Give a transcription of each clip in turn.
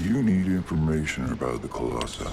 You need information about the Colossi.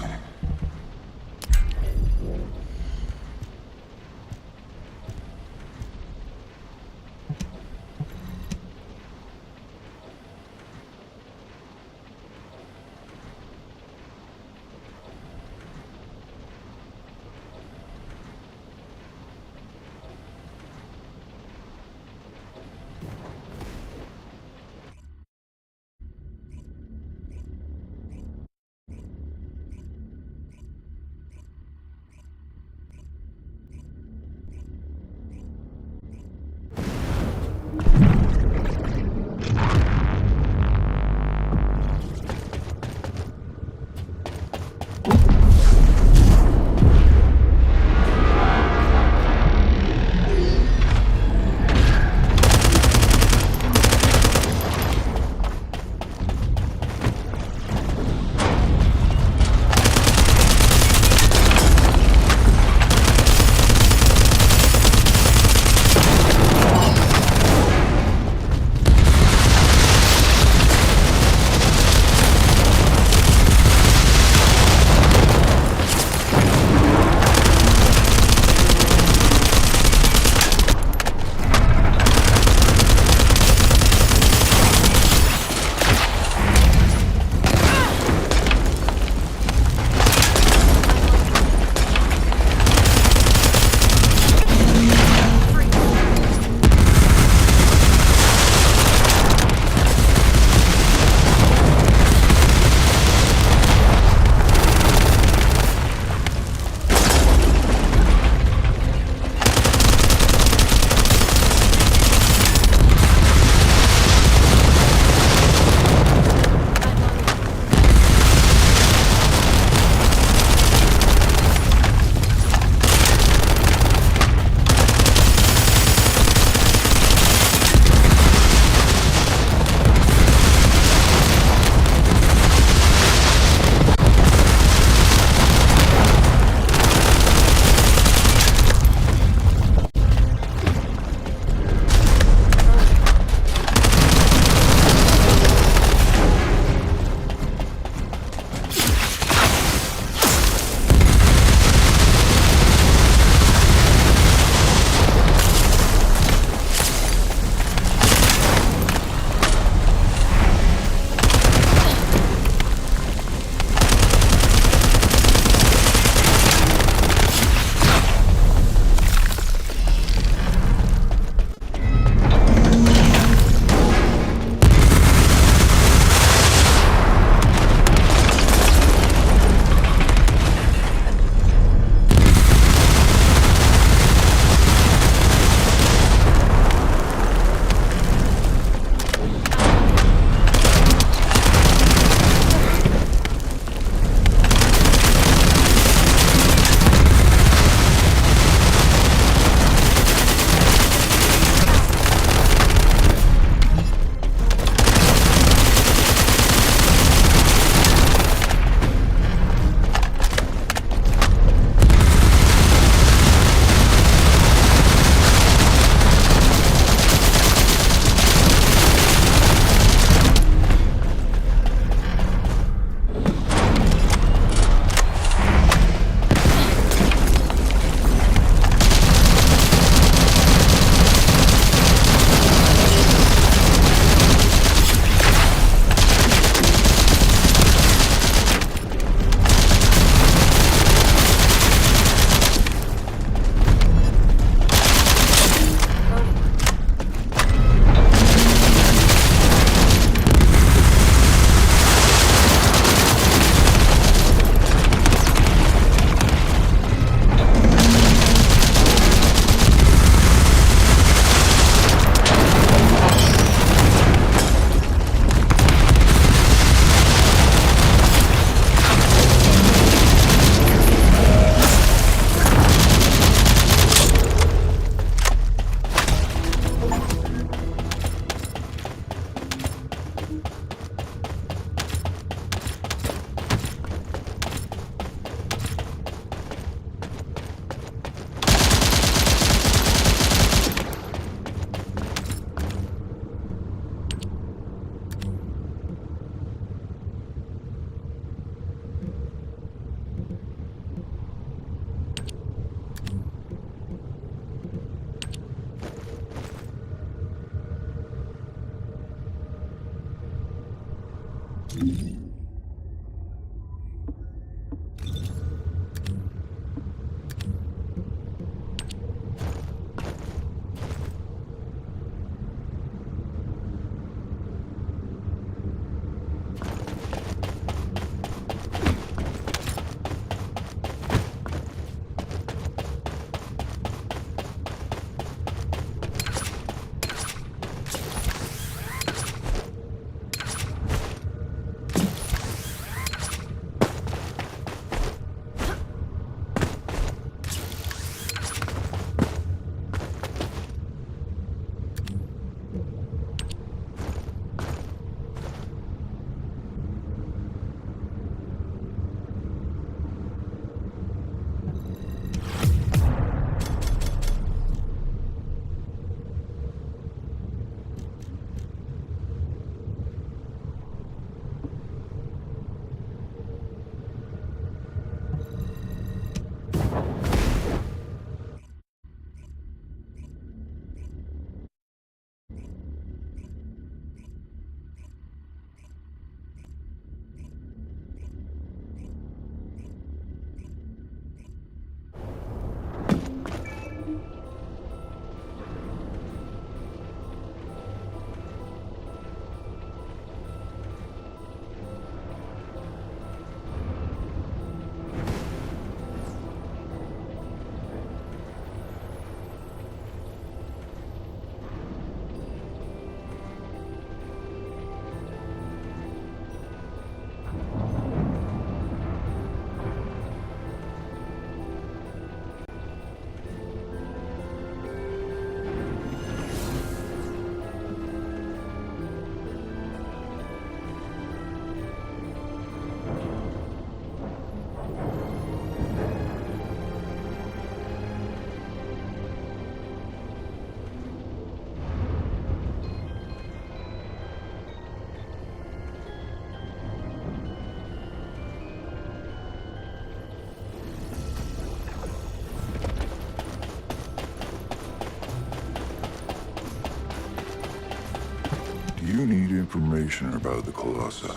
You need information about the Colossi.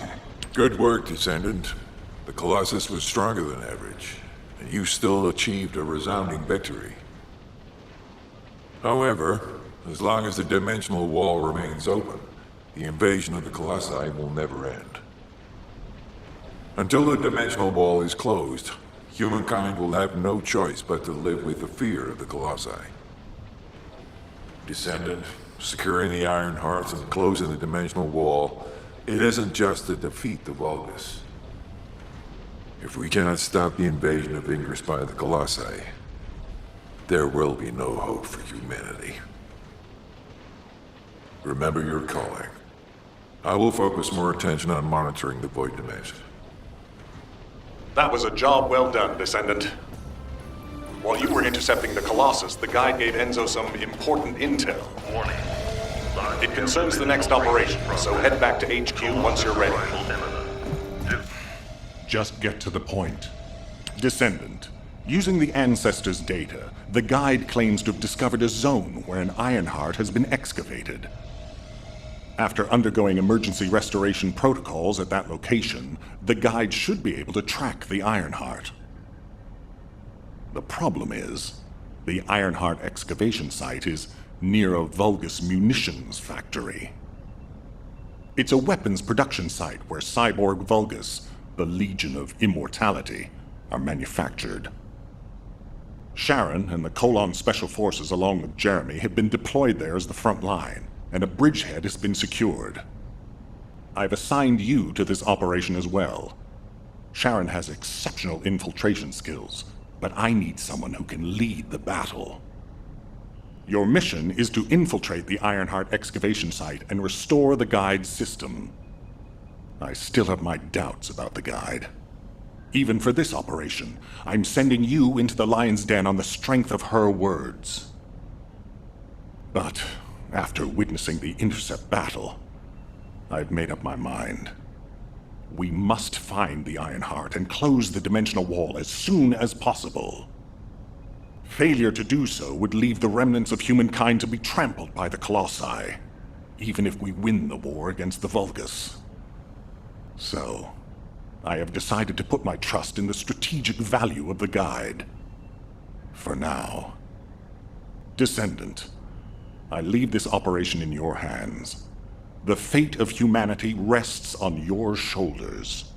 Good work, Descendant. The Colossus was stronger than average, and you still achieved a resounding victory. However, as long as the dimensional wall remains open, the invasion of the Colossi will never end. Until the dimensional wall is closed, humankind will have no choice but to live with the fear of the Colossi. Descendant, securing the Iron Hearts and closing the dimensional wall, it isn't just to defeat the Vulgus. If we cannot stop the invasion of Ingress by the Colossi, there will be no hope for humanity. Remember your calling. I will focus more attention on monitoring the Void Dimension. That was a job well done, Descendant. While you were intercepting the Colossus, the guide gave Enzo some important intel. Warning. It concerns the next operation, so head back to HQ once you're ready. Just get to the point. Descendant, using the Ancestors' data, the guide claims to have discovered a zone where an Ironheart has been excavated. After undergoing emergency restoration protocols at that location, the guide should be able to track the Ironheart. The problem is, the Ironheart excavation site is near a Vulgus munitions factory. It's a weapons production site where cyborg Vulgus, the Legion of Immortality, are manufactured. Sharon and the Colon Special Forces along with Jeremy have been deployed there as the front line, and a bridgehead has been secured. I've assigned you to this operation as well. Sharon has exceptional infiltration skills, but I need someone who can lead the battle. Your mission is to infiltrate the Ironheart excavation site and restore the guide's system. I still have my doubts about the guide. Even for this operation, I'm sending you into the Lion's Den on the strength of her words. But after witnessing the intercept battle, I've made up my mind. We must find the Ironheart and close the dimensional wall as soon as possible. Failure to do so would leave the remnants of humankind to be trampled by the Colossi, even if we win the war against the Vulgus. So, I have decided to put my trust in the strategic value of the guide. For now. Descendant, I leave this operation in your hands. The fate of humanity rests on your shoulders.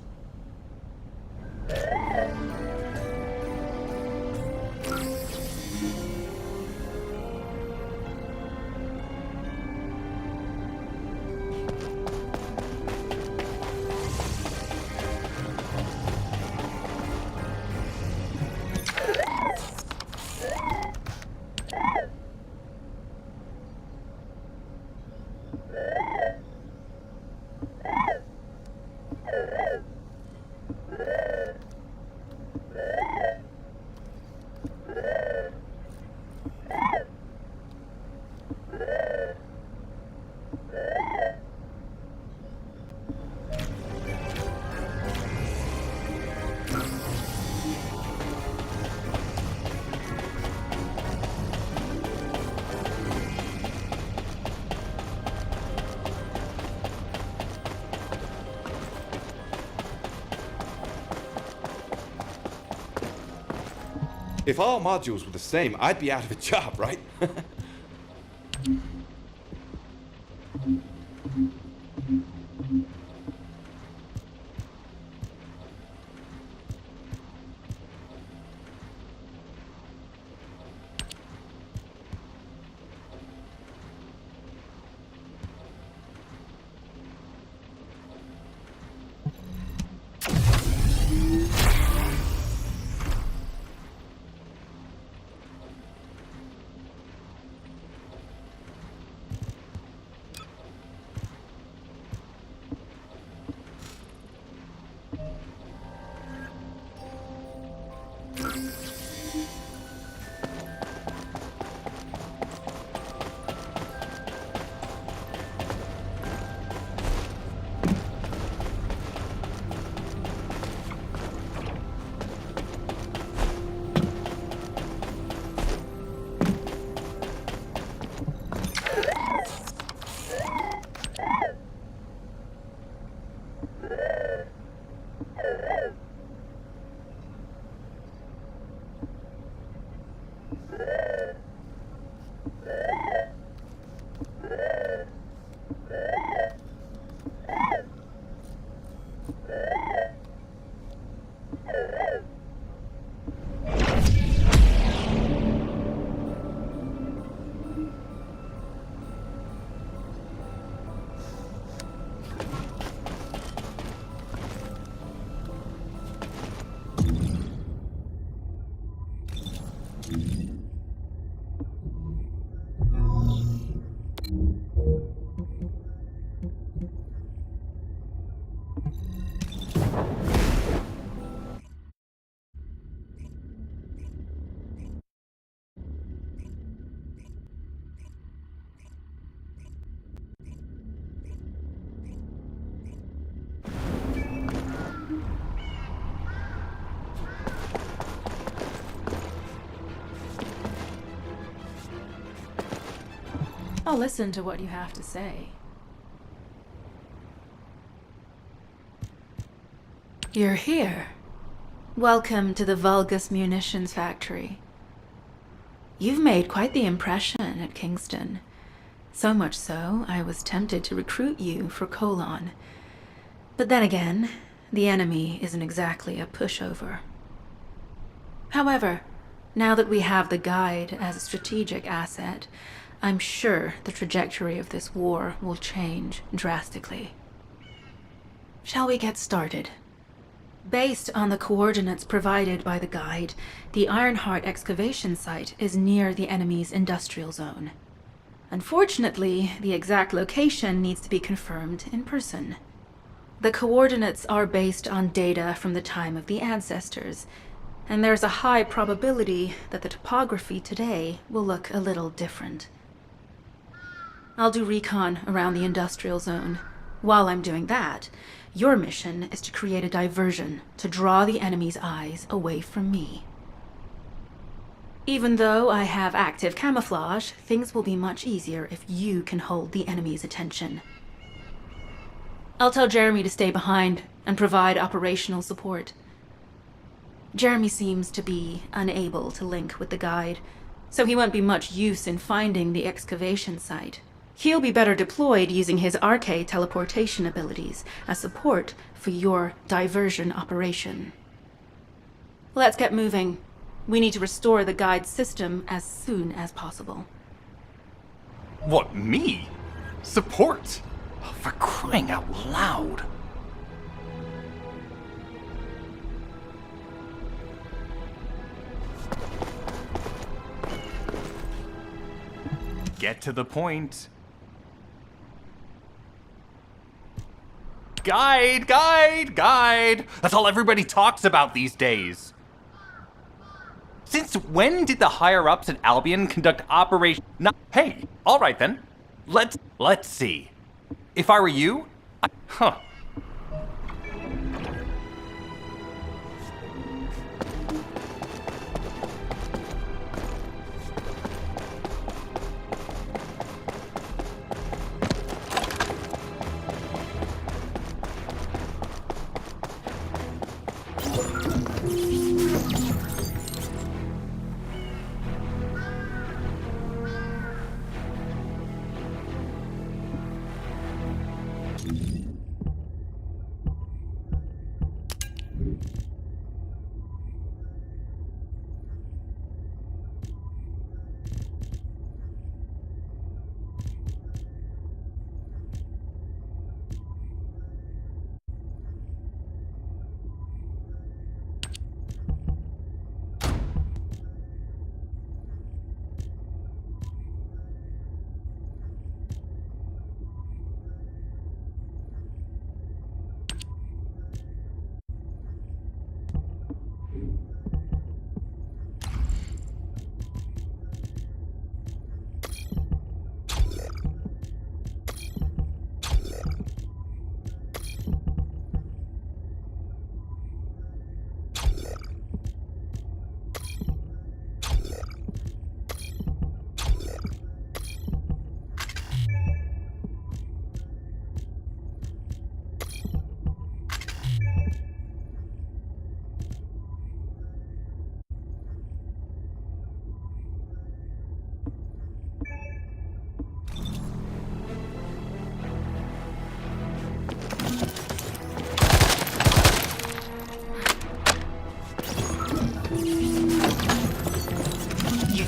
If all modules were the same, I'd be out of a job, right? I'll listen to what you have to say. You're here. Welcome to the Vulgus Munitions Factory. You've made quite the impression at Kingston. So much so, I was tempted to recruit you for Colon. But then again, the enemy isn't exactly a pushover. However, now that we have the guide as a strategic asset, I'm sure the trajectory of this war will change drastically. Shall we get started? Based on the coordinates provided by the guide, the Ironheart excavation site is near the enemy's industrial zone. Unfortunately, the exact location needs to be confirmed in person. The coordinates are based on data from the time of the ancestors, and there's a high probability that the topography today will look a little different. I'll do recon around the industrial zone. While I'm doing that, your mission is to create a diversion to draw the enemy's eyes away from me. Even though I have active camouflage, things will be much easier if you can hold the enemy's attention. I'll tell Jeremy to stay behind and provide operational support. Jeremy seems to be unable to link with the guide, so he won't be much use in finding the excavation site. He'll be better deployed using his arcade teleportation abilities as support for your diversion operation. Let's get moving. We need to restore the guide system as soon as possible. What, me? Support? Oh, for crying out loud. Get to the point. Guide, guide, guide. That's all everybody talks about these days. Since when did the higher-ups at Albion conduct Operation... Hey, all right then. Let's see. If I were you... Huh.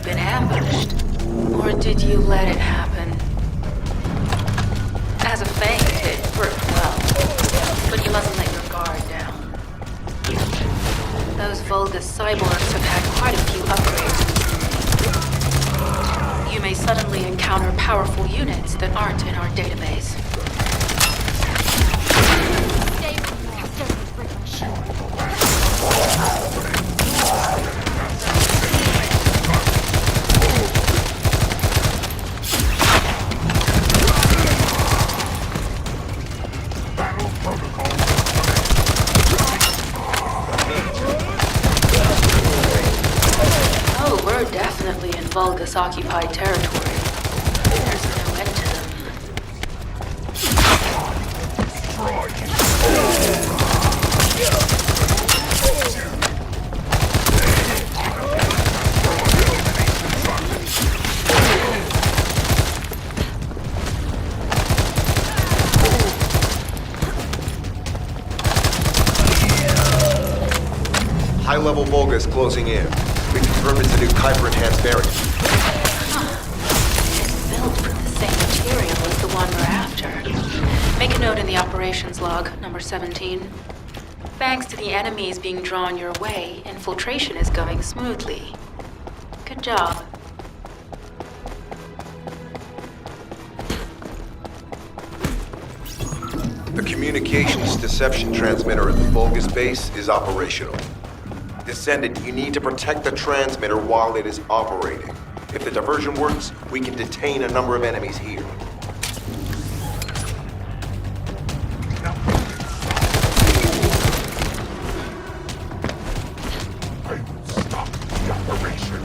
Been ambushed? Or did you let it happen? As a feint, it worked well, but you mustn't let your guard down. Those Vulgus cyborgs have had quite a few upgrades. You may suddenly encounter powerful units that aren't in our database. Vulgus-occupied territory. There's no end to them. High-level Vulgus closing in. We confirmed it's a new Kuiper-enhanced variant. It's built from the same material as the one we're after. Make a note in the operations log, number 17. Thanks to the enemies being drawn your way, infiltration is going smoothly. Good job. The communications deception transmitter at the Vulgus base is operational. Descendant, you need to protect the transmitter while it is operating. If the diversion works, we can detain a number of enemies here. I will stop the operation.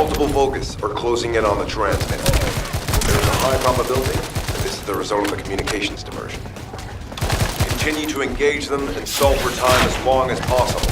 Multiple Vulgus are closing in on the transmitter. There's a high probability that this is the result of a communications diversion. Continue to engage them and stall for time as long as possible.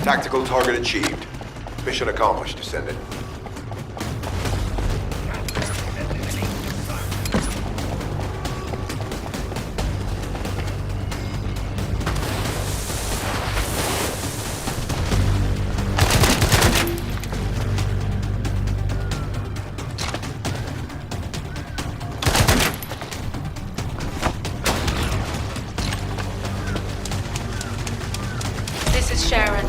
Tactical target achieved. Mission accomplished, Descendant. This is Sharon.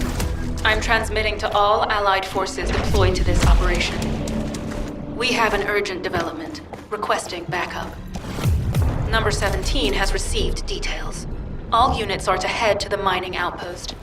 I'm transmitting to all Allied forces deployed to this operation. We have an urgent development, requesting backup. Number 17 has received details. All units are to head to the mining outpost.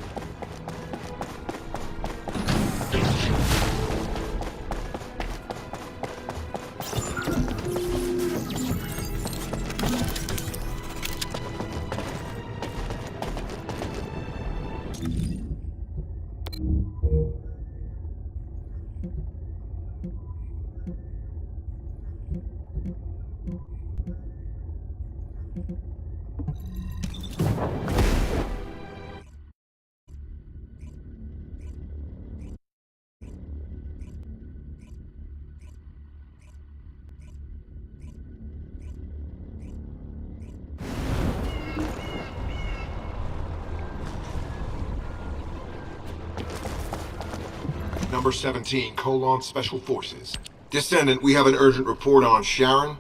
Number 17, Special Forces. Descendant, we have an urgent report on Sharon.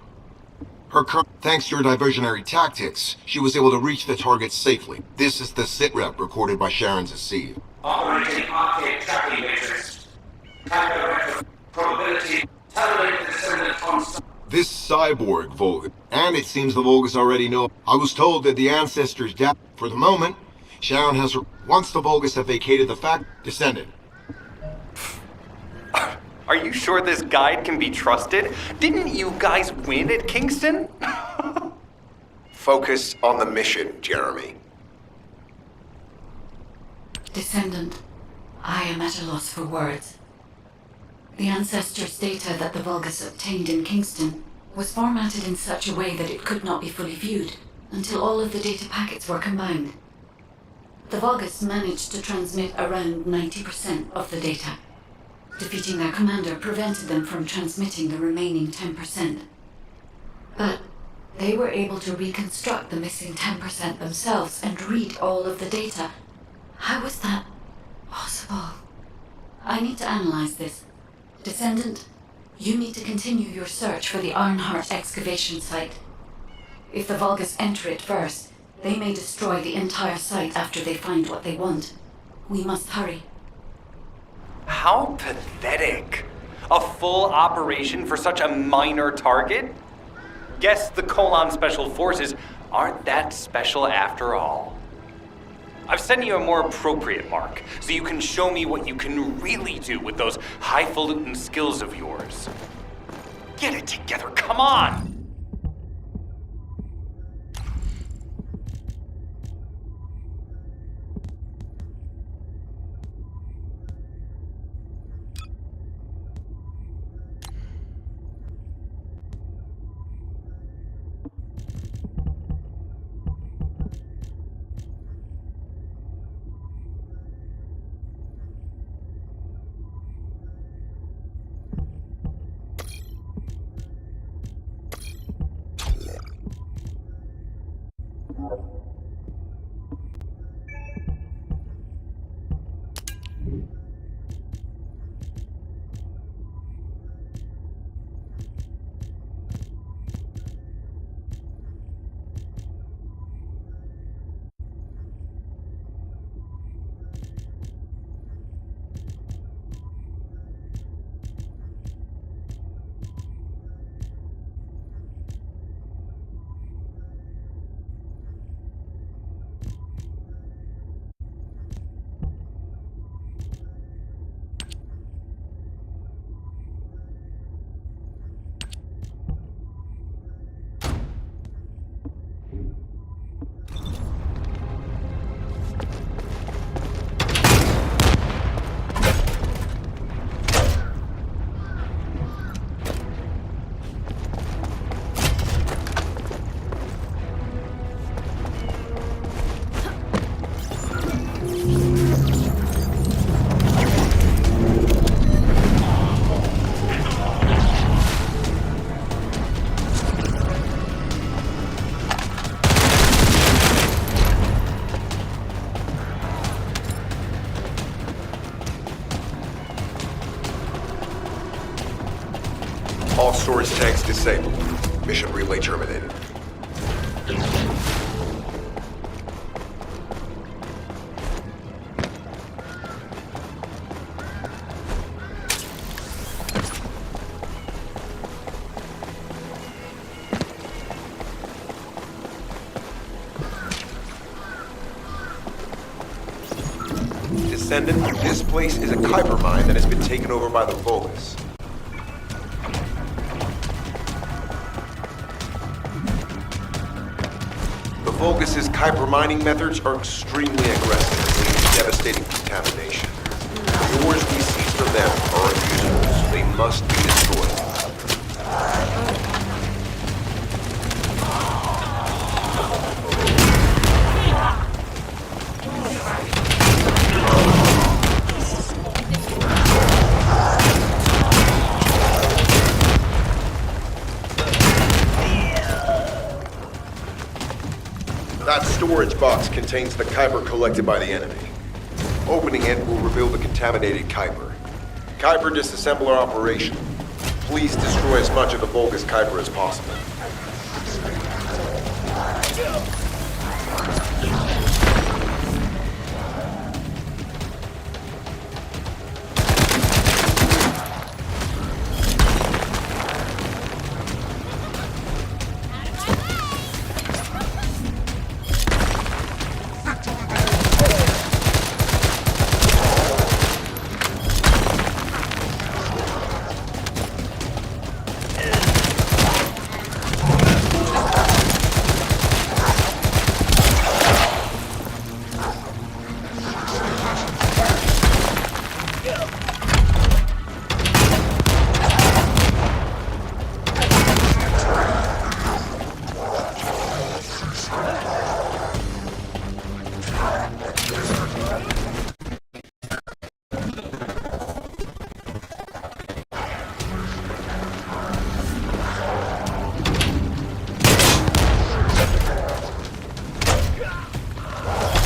Thanks to your diversionary tactics, she was able to reach the target safely. This is the sitrep recorded by Sharon's Asseed. Operating arcade tracking matrix. Type probability. Tabulate the Descendant on... This cyborg Vulgus, and it seems the Vulgus already know. I was told that the ancestors died. For the moment, Sharon has her... Once the Vulgus have vacated the Descendant. Are you sure this guide can be trusted? Didn't you guys win at Kingston? Focus on the mission, Jeremy. Descendant, I am at a loss for words. The ancestors' data that the Vulgus obtained in Kingston was formatted in such a way that it could not be fully viewed until all of the data packets were combined. The Vulgus managed to transmit around 90% of the data. Defeating their commander prevented them from transmitting the remaining 10%. But they were able to reconstruct the missing 10% themselves and read all of the data. How was that possible? I need to analyze this. Descendant, you need to continue your search for the Ironheart excavation site. If the Vulgus enter it first, they may destroy the entire site after they find what they want. We must hurry. How pathetic. A full operation for such a minor target? Guess the Special Forces aren't that special after all. I've sent you a more appropriate mark, so you can show me what you can really do with those highfalutin skills of yours. Get it together, come on! All storage tanks disabled. Mission relay terminated. Descendant, this place is a Kuiper mine that has been taken over by the Vulgus. The Vulgus' Kuiper mining methods are extremely aggressive and lead to devastating contamination. The ores we seize from them are unusable, so they must be destroyed. That storage box contains the Kuiper collected by the enemy. Opening it will reveal the contaminated Kuiper. Kuiper disassembler operation. Please destroy as much of the Vulgus Kuiper as possible.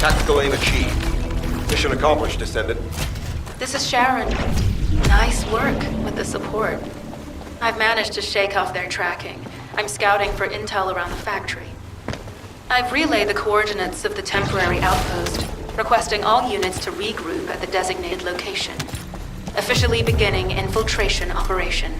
Tactical aim achieved. Mission accomplished, Descendant. This is Sharon. Nice work with the support. I've managed to shake off their tracking. I'm scouting for intel around the factory. I've relayed the coordinates of the temporary outpost, requesting all units to regroup at the designated location. Officially beginning infiltration operation.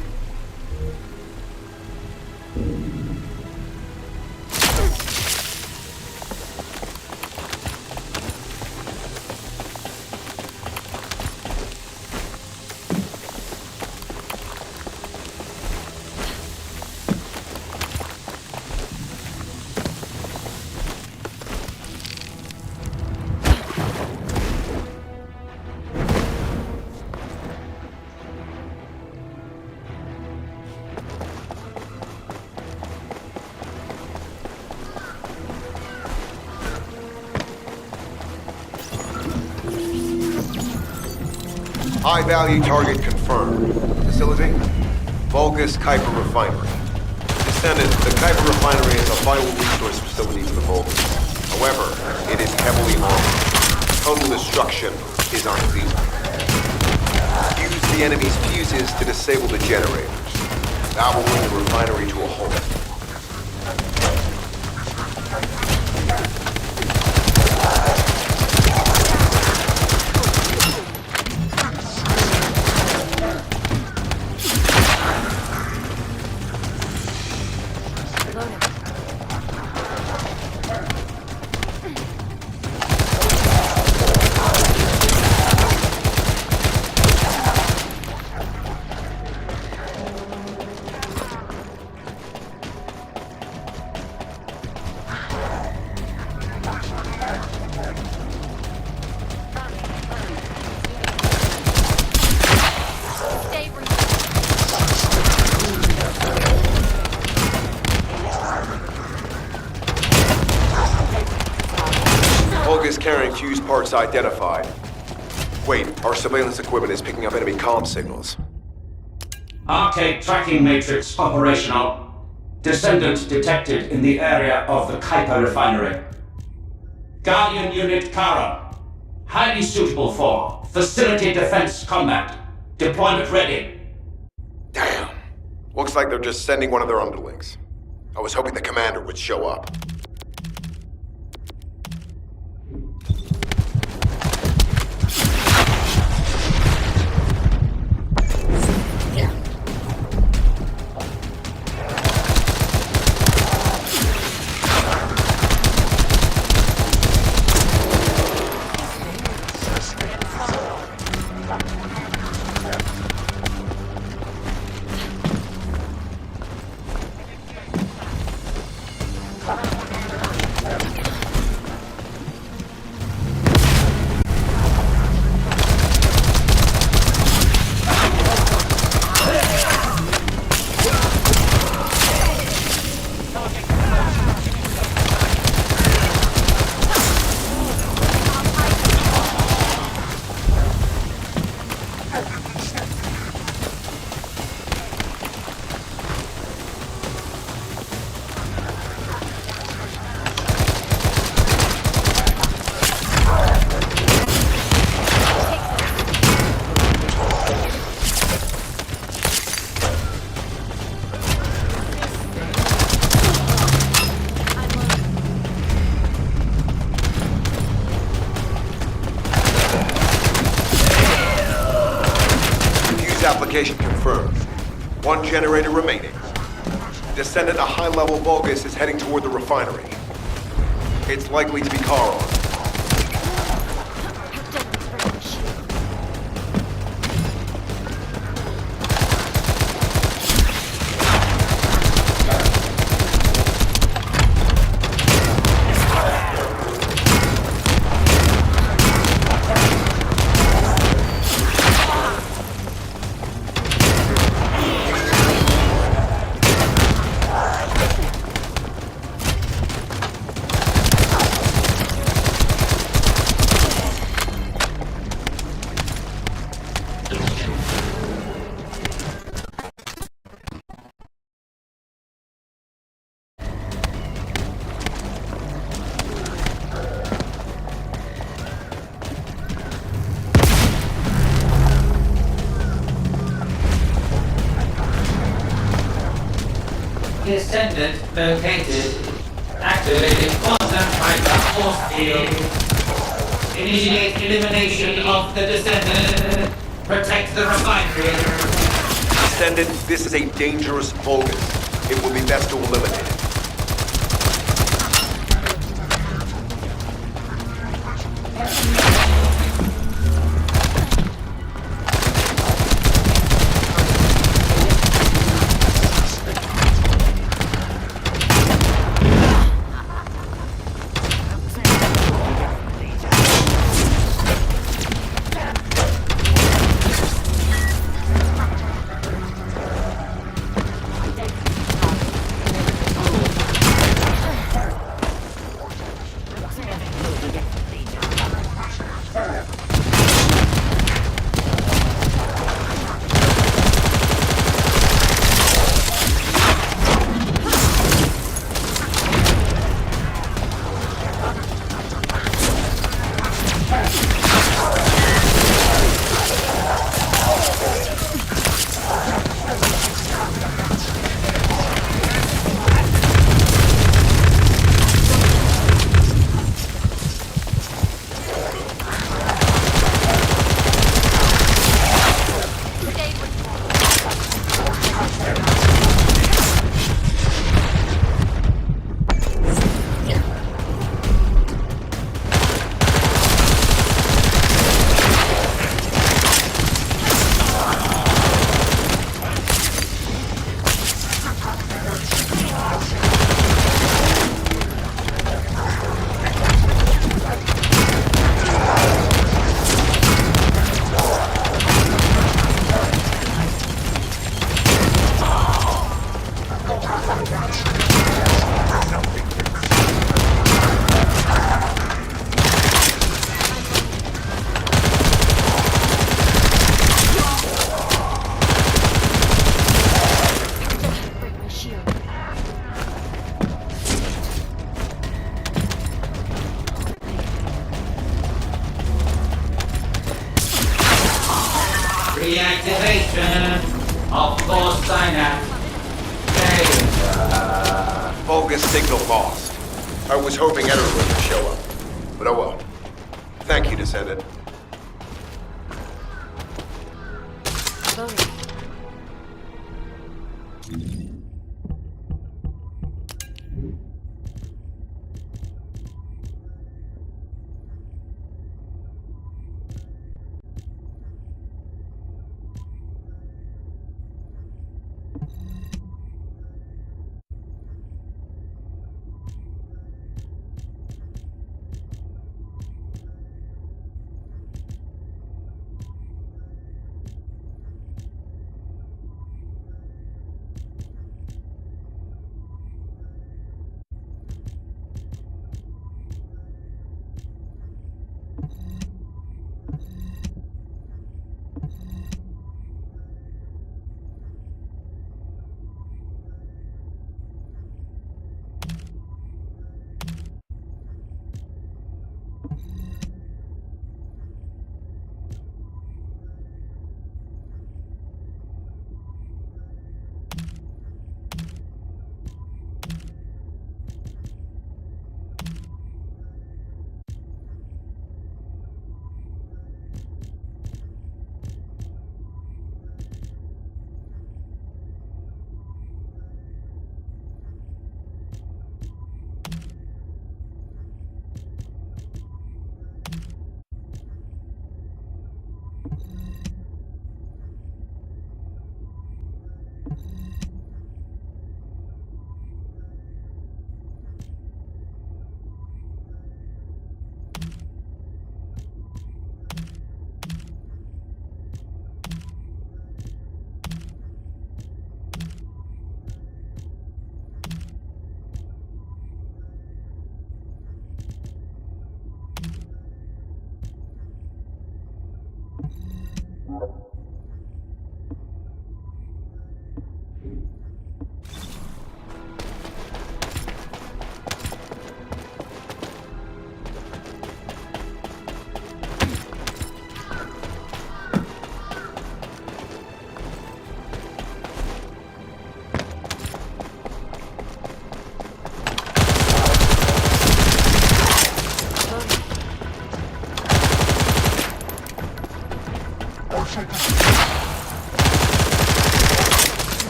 High-value target confirmed. Facility? Vulgus Kuiper Refinery. Descendant, the Kuiper Refinery is a vital resource facility for the Vulgus. However, it is heavily armed. Total destruction is unfeasible. Use the enemy's fuses to disable the generators. That will bring the refinery to a halt. Vulgus carrying fuse parts identified. Wait, our surveillance equipment is picking up enemy comm signals. Arcade tracking matrix operational. Descendant detected in the area of the Kuiper refinery. Guardian Unit Kara. Highly suitable for facility defense combat. Deployment ready. Damn. Looks like they're just sending one of their underlings. I was hoping the commander would show up. Application confirmed. One generator remaining. Descendant, a high-level Vulgus is heading toward the refinery. It's likely to be Charon. Descendant located. Activating quantum hyper force field. Initiate elimination of the Descendant. Protect the refinery. Descendant, this is a dangerous Vulgus. It will be best to eliminate it. Vulgus signal lost. I was hoping Ederling would show up. But oh well. Thank you, Descendant.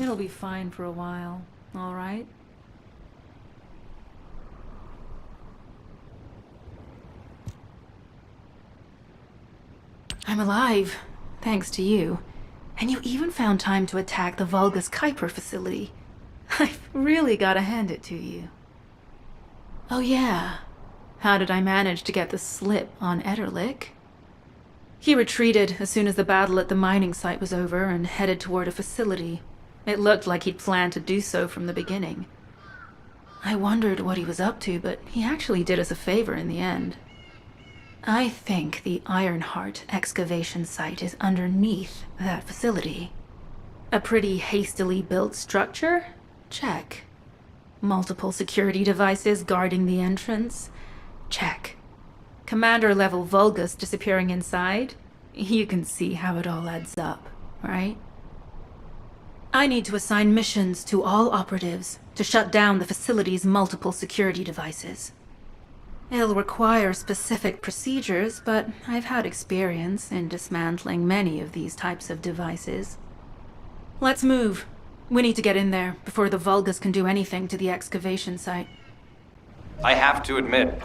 It'll be fine for a while, all right? I'm alive, thanks to you. And you even found time to attack the Vulgus Kuiper facility. I've really gotta hand it to you. Oh yeah, how did I manage to get the slip on Ederlich? He retreated as soon as the battle at the mining site was over and headed toward a facility. It looked like he'd planned to do so from the beginning. I wondered what he was up to, but he actually did us a favor in the end. I think the Ironheart excavation site is underneath that facility. A pretty hastily built structure? Check. Multiple security devices guarding the entrance? Check. Commander-level Vulgus disappearing inside? You can see how it all adds up, right? I need to assign missions to all operatives to shut down the facility's multiple security devices. It'll require specific procedures, but I've had experience in dismantling many of these types of devices. Let's move. We need to get in there before the Vulgus can do anything to the excavation site. I have to admit,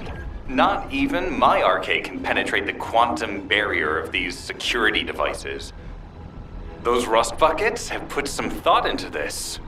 Not even my arcade can penetrate the quantum barrier of these security devices. Those rust buckets have put some thought into this.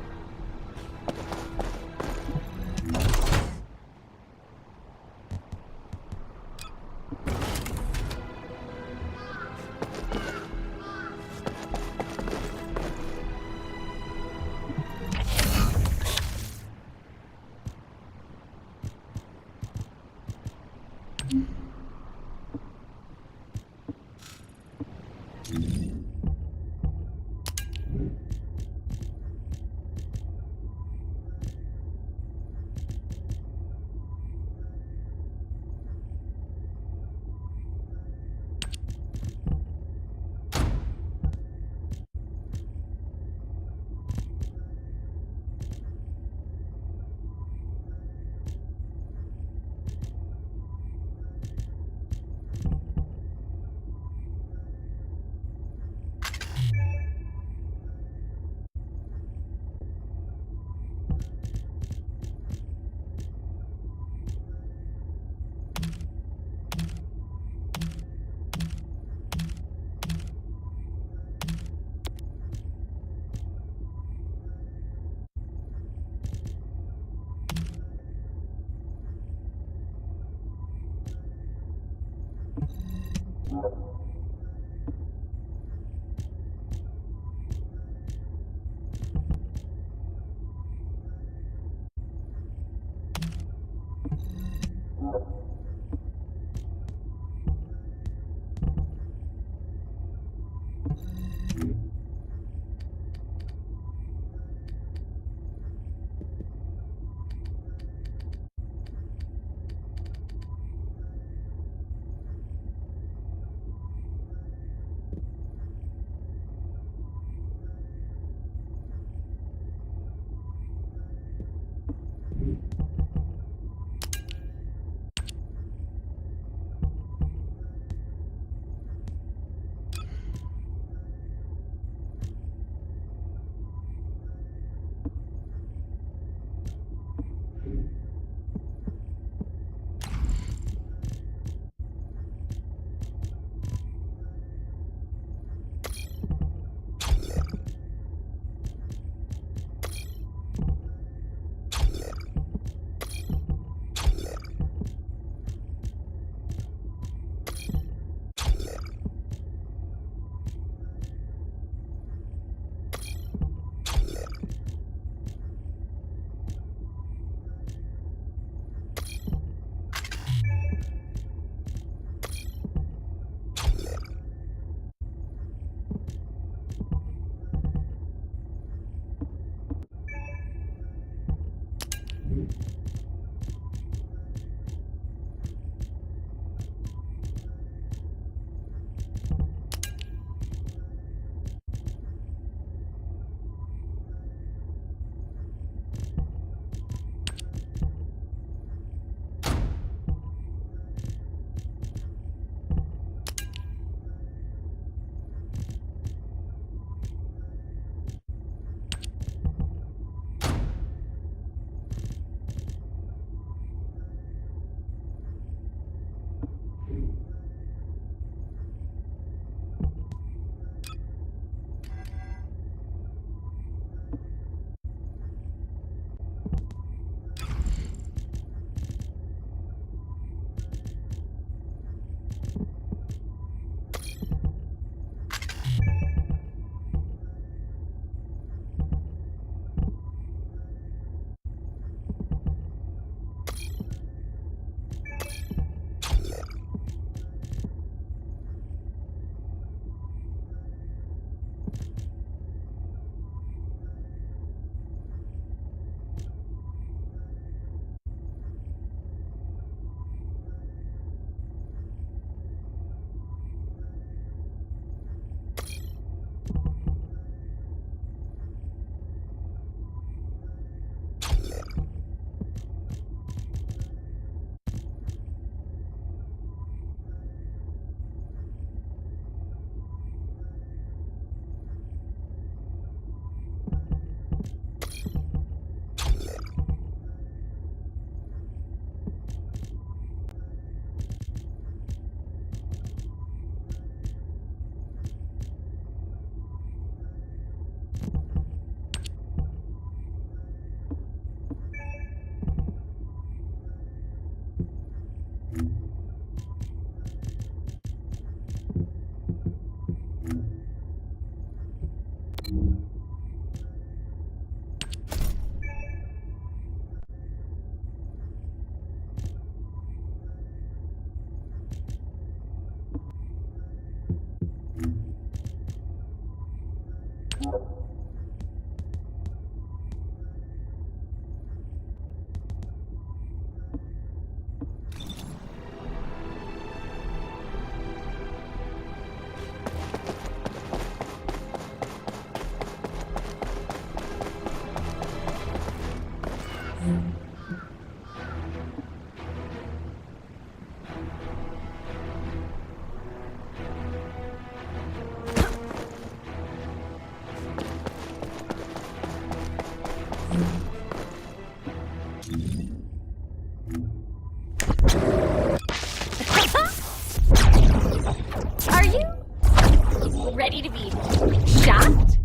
ready to be shocked?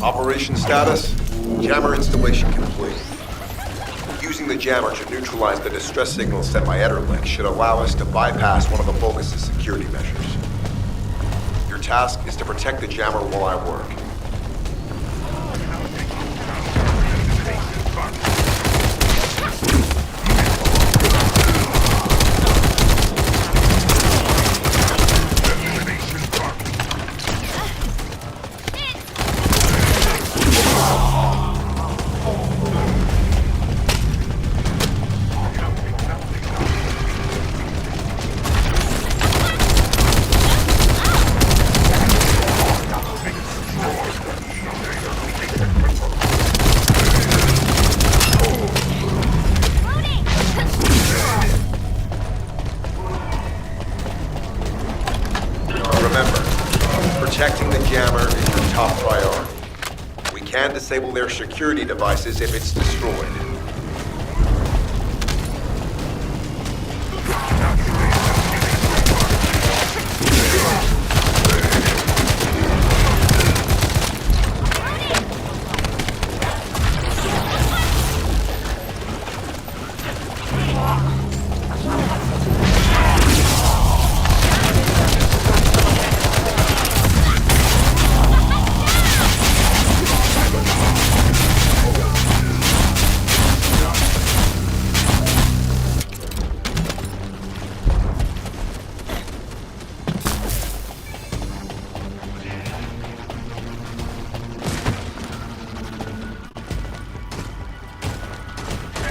Operation status, jammer installation complete. Using the jammer to neutralize the distress signal sent by Ederlich should allow us to bypass one of the Vulgus' security measures. Your task is to protect the jammer while I work. Remember, protecting the jammer is your top priority. can disable their security devices if it's destroyed.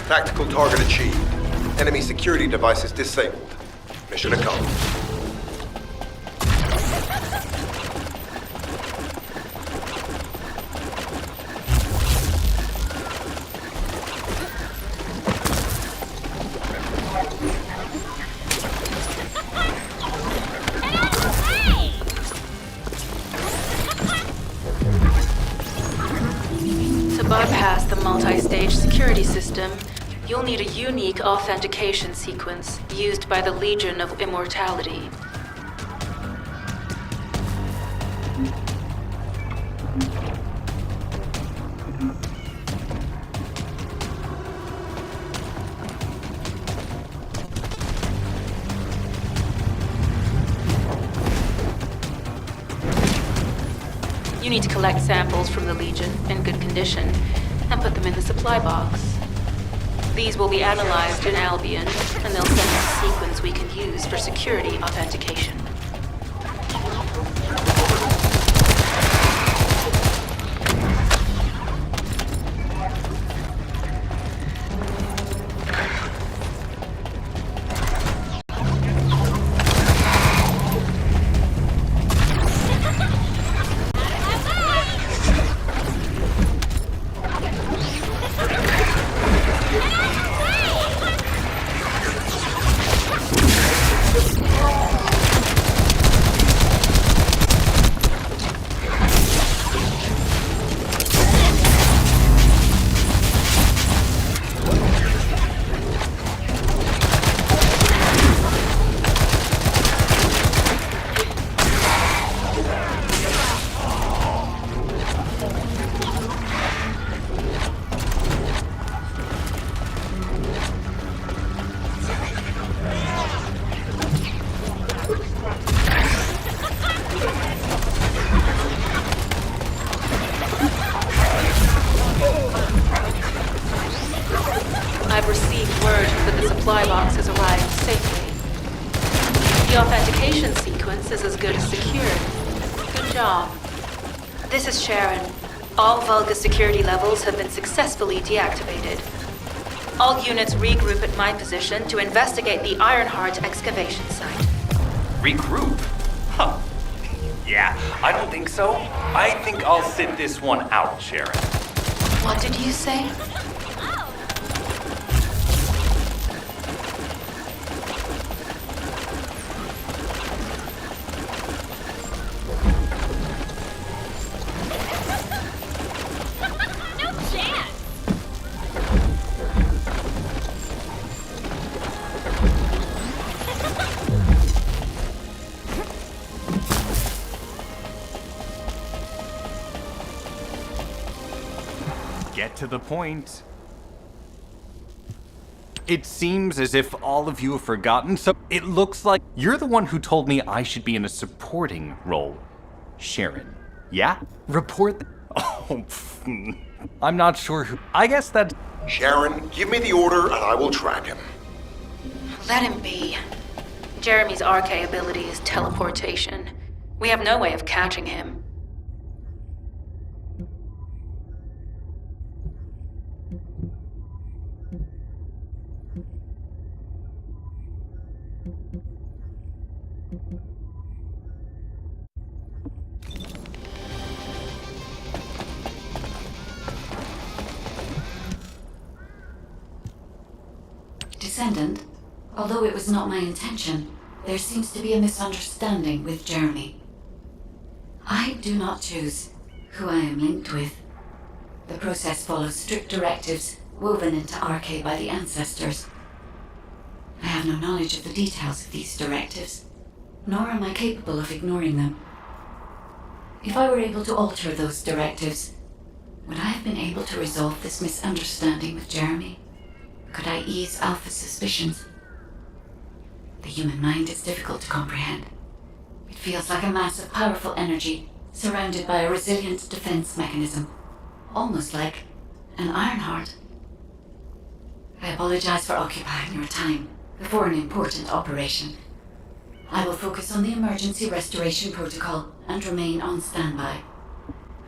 Tactical target achieved. Enemy security devices disabled. Mission accomplished. To bypass the multi-stage security system, you'll need a unique authentication sequence used by the Legion of Immortality. You need to collect samples from the Legion in good condition and put them in the supply box. These will be analyzed in Albion, and they'll send us a sequence we can use for security authentication. I've received word that the supply box has arrived safely. The authentication sequence is as good as secured. Good job. This is Sharon. All Vulgus security levels have been successfully deactivated. All units regroup at my position to investigate the Ironheart excavation site. Regroup? Huh. Yeah, I don't think so. I think I'll sit this one out, Sharon. What did you say? Get to the point. It seems as if all of you have forgotten, so it looks like you're the one who told me I should be in a supporting role. Sharon. Yeah? Report. Oh, I'm not sure who. I guess that. Sharon, give me the order and I will track him. Let him be. Jeremy's RK ability is teleportation. We have no way of catching him. Descendant, although it was not my intention, there seems to be a misunderstanding with Jeremy. I do not choose who I am linked with. The process follows strict directives woven into RK by the ancestors. I have no knowledge of the details of these directives, nor am I capable of ignoring them. If I were able to alter those directives, would I have been able to resolve this misunderstanding with Jeremy? Could I ease Alpha's suspicions? The human mind is difficult to comprehend. It feels like a mass of powerful energy surrounded by a resilient defense mechanism, almost like an Ironheart. I apologize for occupying your time before an important operation. I will focus on the emergency restoration protocol and remain on standby.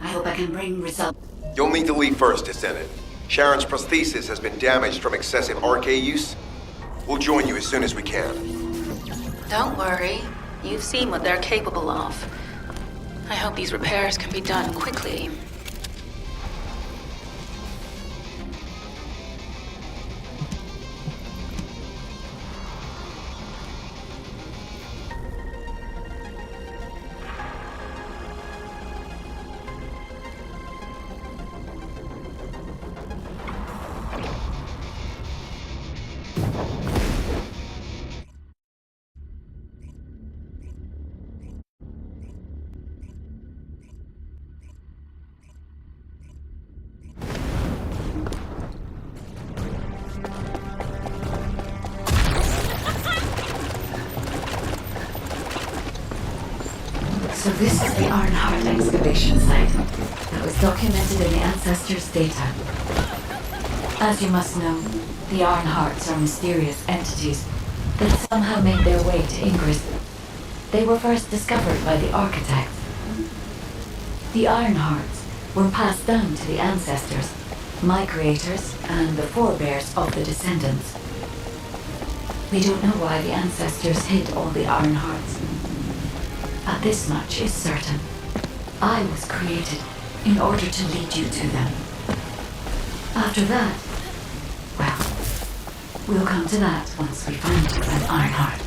I hope I can bring results. You'll need to leave first, Descendant. Sharon's prosthesis has been damaged from excessive RK use. We'll join you as soon as we can. Don't worry. You've seen what they're capable of. I hope these repairs can be done quickly. So this is the Ironheart excavation site that was documented in the Ancestors' data. As you must know, the Ironhearts are mysterious entities that somehow made their way to Ingress. They were first discovered by the architects. The Ironhearts were passed down to the Ancestors, my creators, and the forebears of the Descendants. We don't know why the Ancestors hid all the Ironhearts. But this much is certain. I was created in order to lead you to them. After that, well, we'll come to that once we find an Ironheart.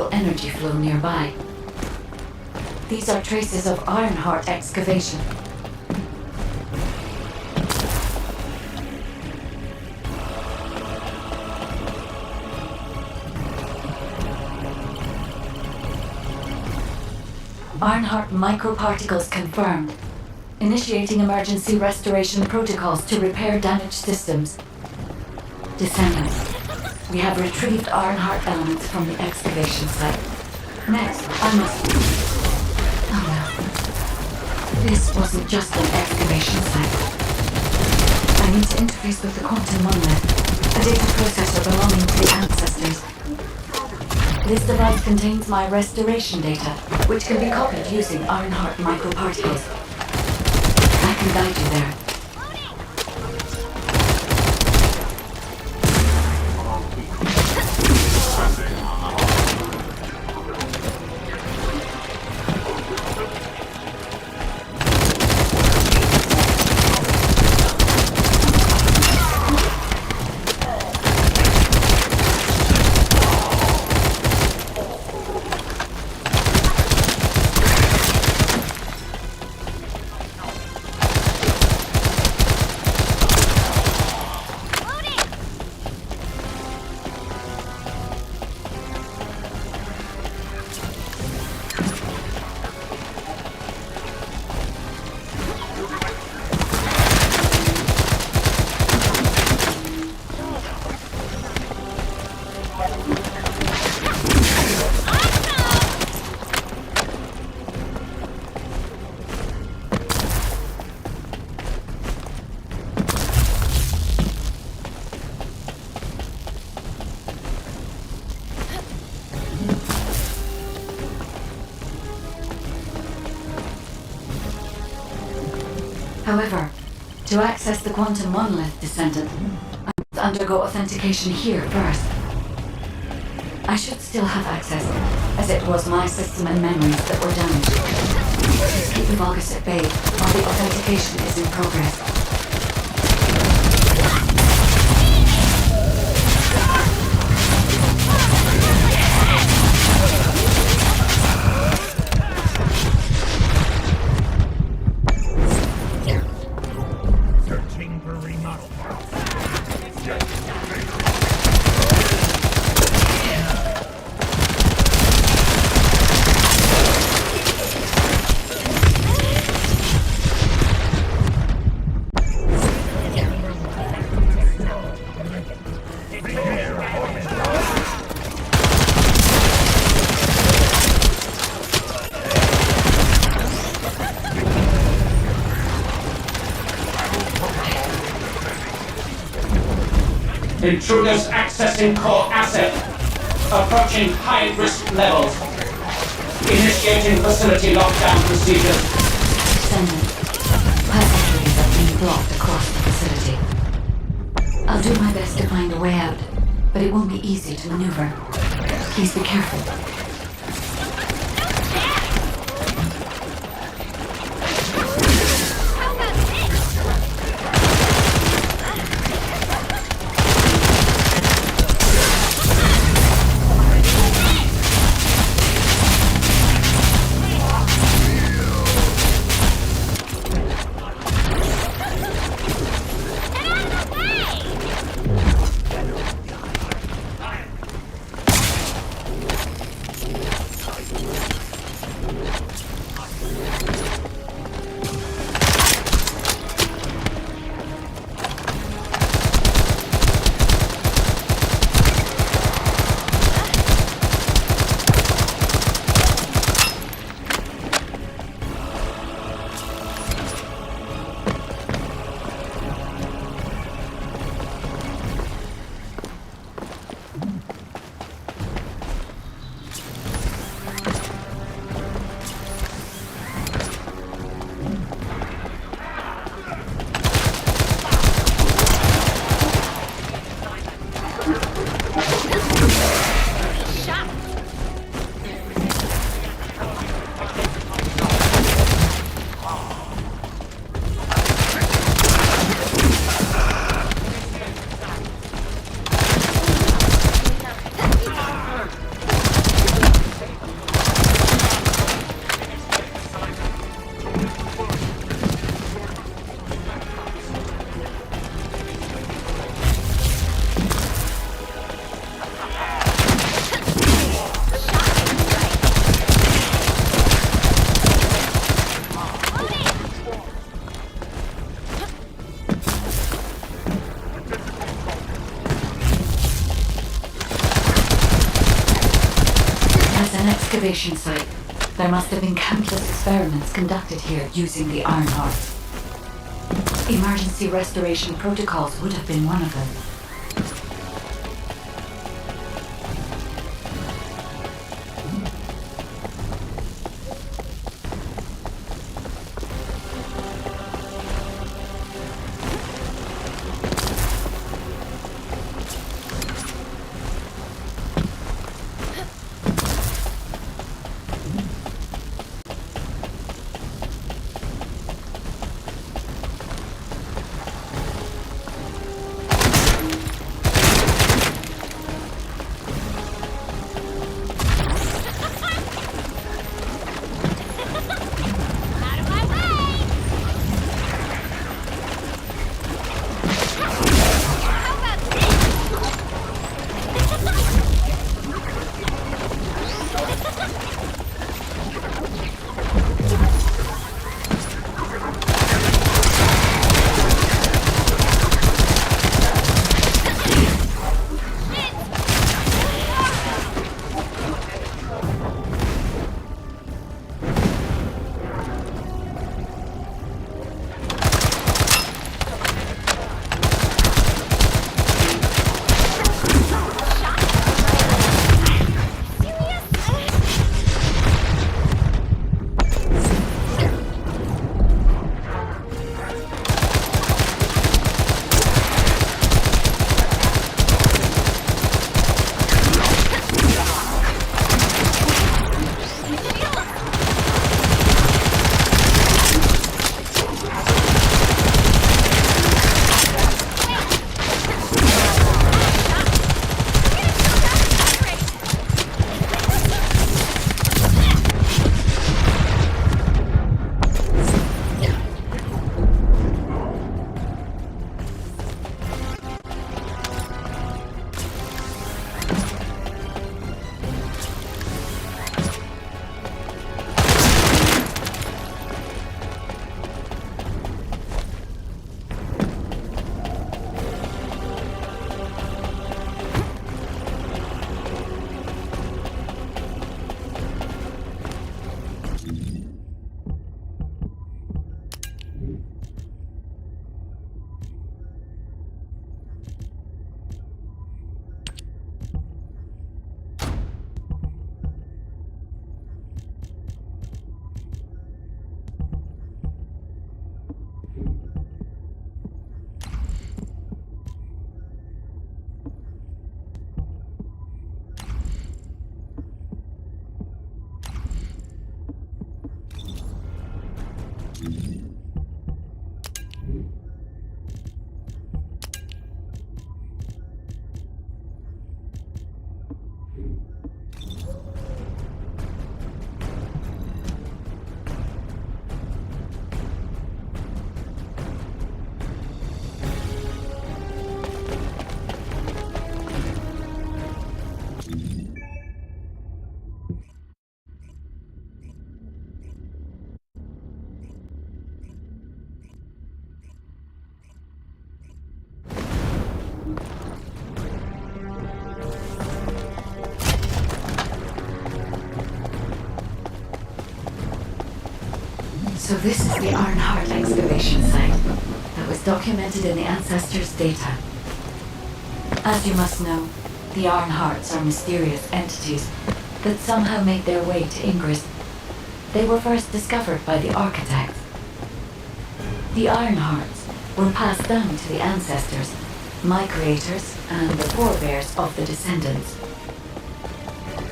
unusual energy flow nearby. These are traces of Ironheart excavation. Ironheart microparticles confirmed. Initiating emergency restoration protocols to repair damaged systems. Descendants, we have retrieved Ironheart elements from the excavation site. Next, I must... Oh no. This wasn't just an excavation site. I need to interface with the quantum monolith, a data processor belonging to the ancestors. This device contains my restoration data, which can be copied using Ironheart microparticles. I can guide you there. However, to access the quantum monolith, Descendant, I must undergo authentication here first. I should still have access, as it was my system and memories that were damaged. Please keep the Vulgus at bay while the authentication is in progress. Intruders accessing core asset. Approaching high-risk levels. Initiating facility lockdown procedures. Descendant, passageways are being blocked across the facility. I'll do my best to find a way out, but it won't be easy to maneuver. Please be careful. excavation site. There must have been countless experiments conducted here using the Iron Heart. Emergency restoration protocols would have been one of them. So this is the Ironheart excavation site that was documented in the Ancestors' data. As you must know, the Ironhearts are mysterious entities that somehow made their way to Ingress. They were first discovered by the architects. The Ironhearts were passed down to the Ancestors, my creators, and the forebears of the Descendants.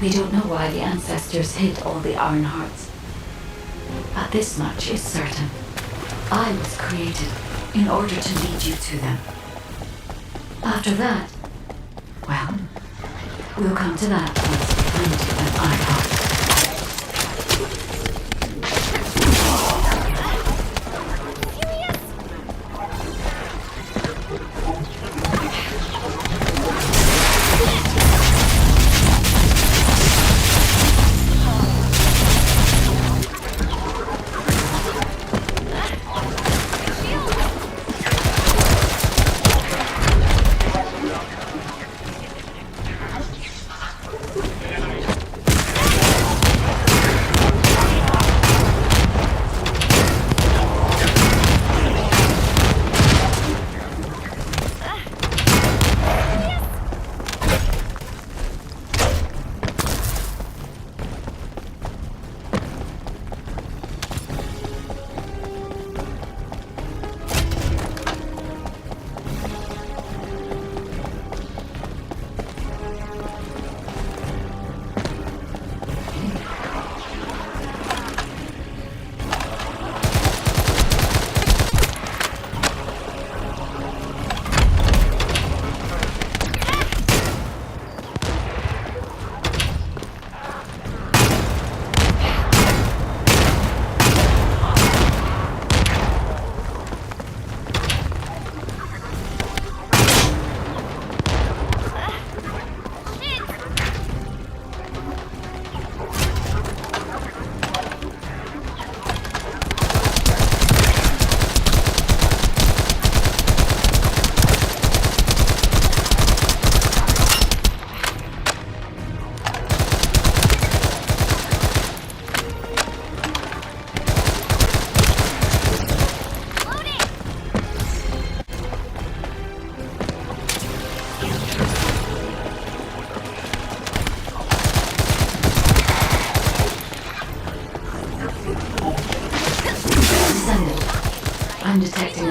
We don't know why the Ancestors hid all the Ironhearts. But this much is certain. I was created in order to lead you to them. After that, well, we'll come to that once we find you an Ironheart.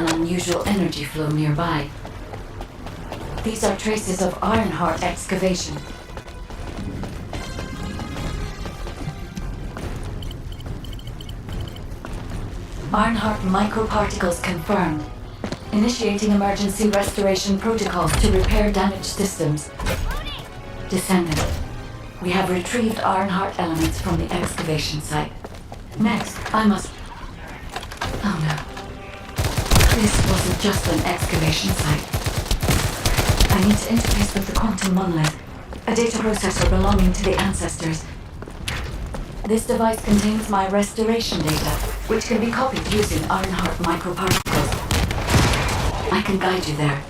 an unusual energy flow nearby. These are traces of Ironheart excavation. Ironheart microparticles confirmed. Initiating emergency restoration protocols to repair damaged systems. Descendant, we have retrieved Ironheart elements from the excavation site. Next, I must... Oh no. This wasn't just an excavation site. I need to interface with the quantum monolith, a data processor belonging to the ancestors. This device contains my restoration data, which can be copied using Ironheart microparticles. I can guide you there.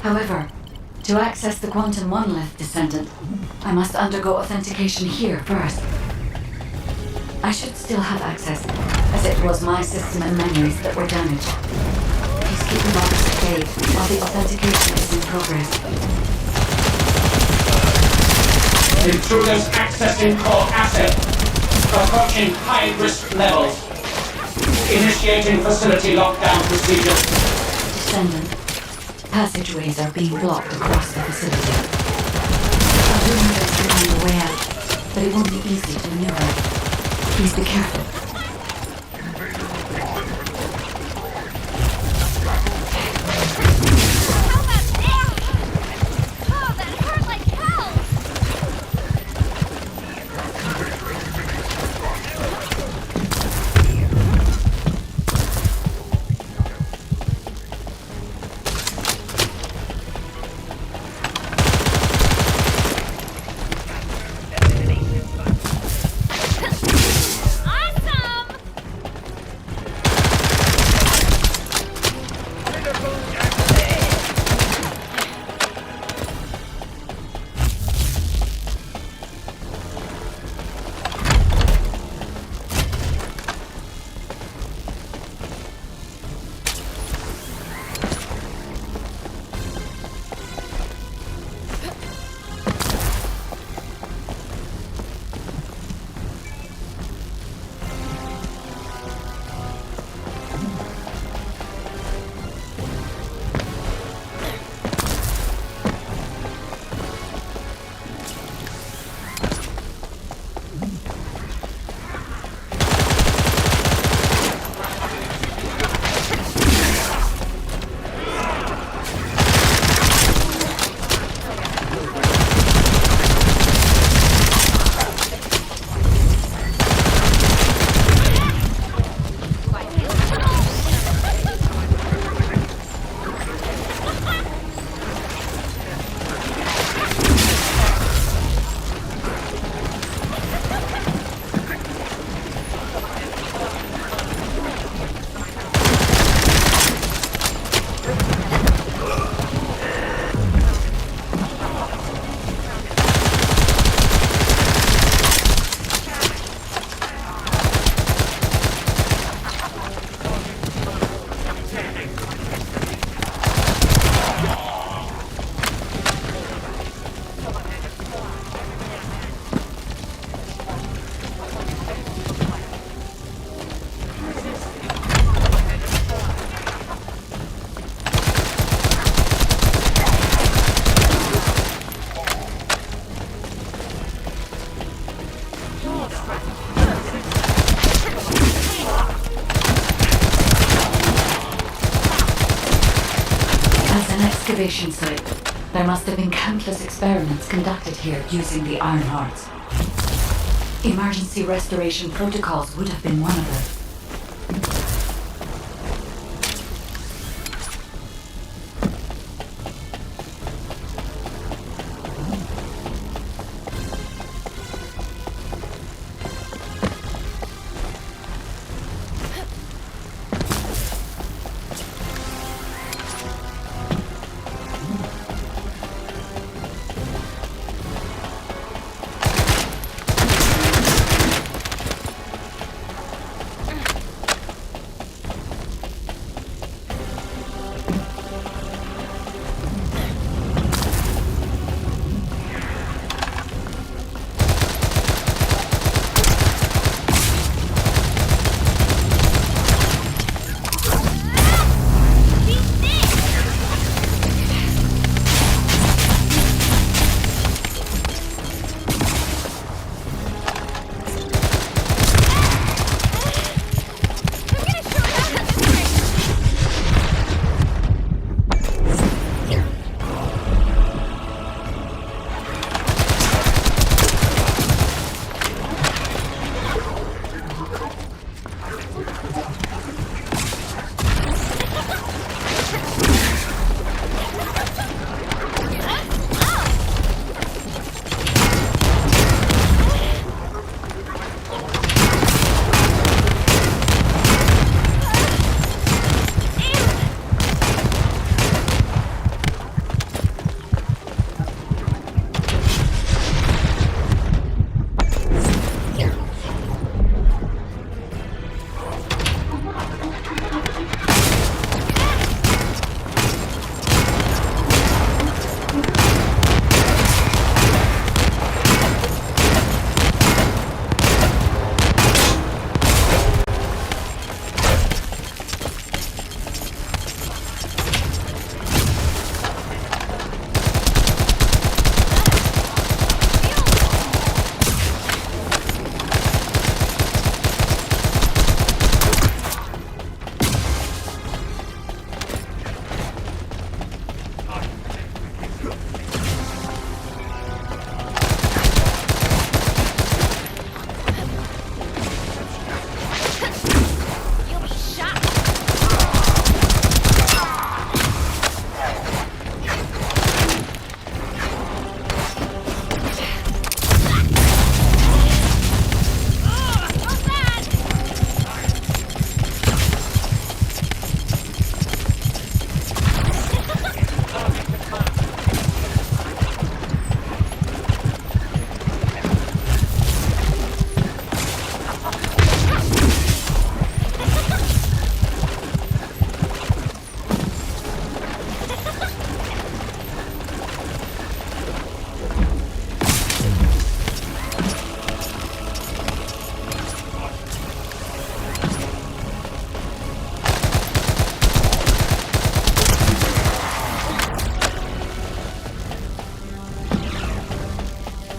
However, to access the quantum monolith, Descendant, I must undergo authentication here first. I should still have access, as it was my system and memories that were damaged. Please keep the box safe while the authentication is in progress. Intruders accessing core asset. Approaching high-risk levels. Initiating facility lockdown procedure. Descendant, passageways are being blocked across the facility. I'll do my best to find a way out, but it won't be easy to maneuver. Please be careful. Awesome! excavation site. There must have been countless experiments conducted here using the Iron Hearts. Emergency restoration protocols would have been one of them.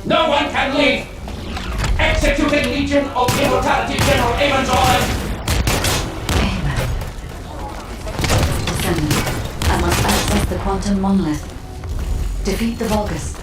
No one can leave! Executing Legion of Immortality General Amon's orders! Descendant, I must access the quantum monolith. Defeat the Vulgus.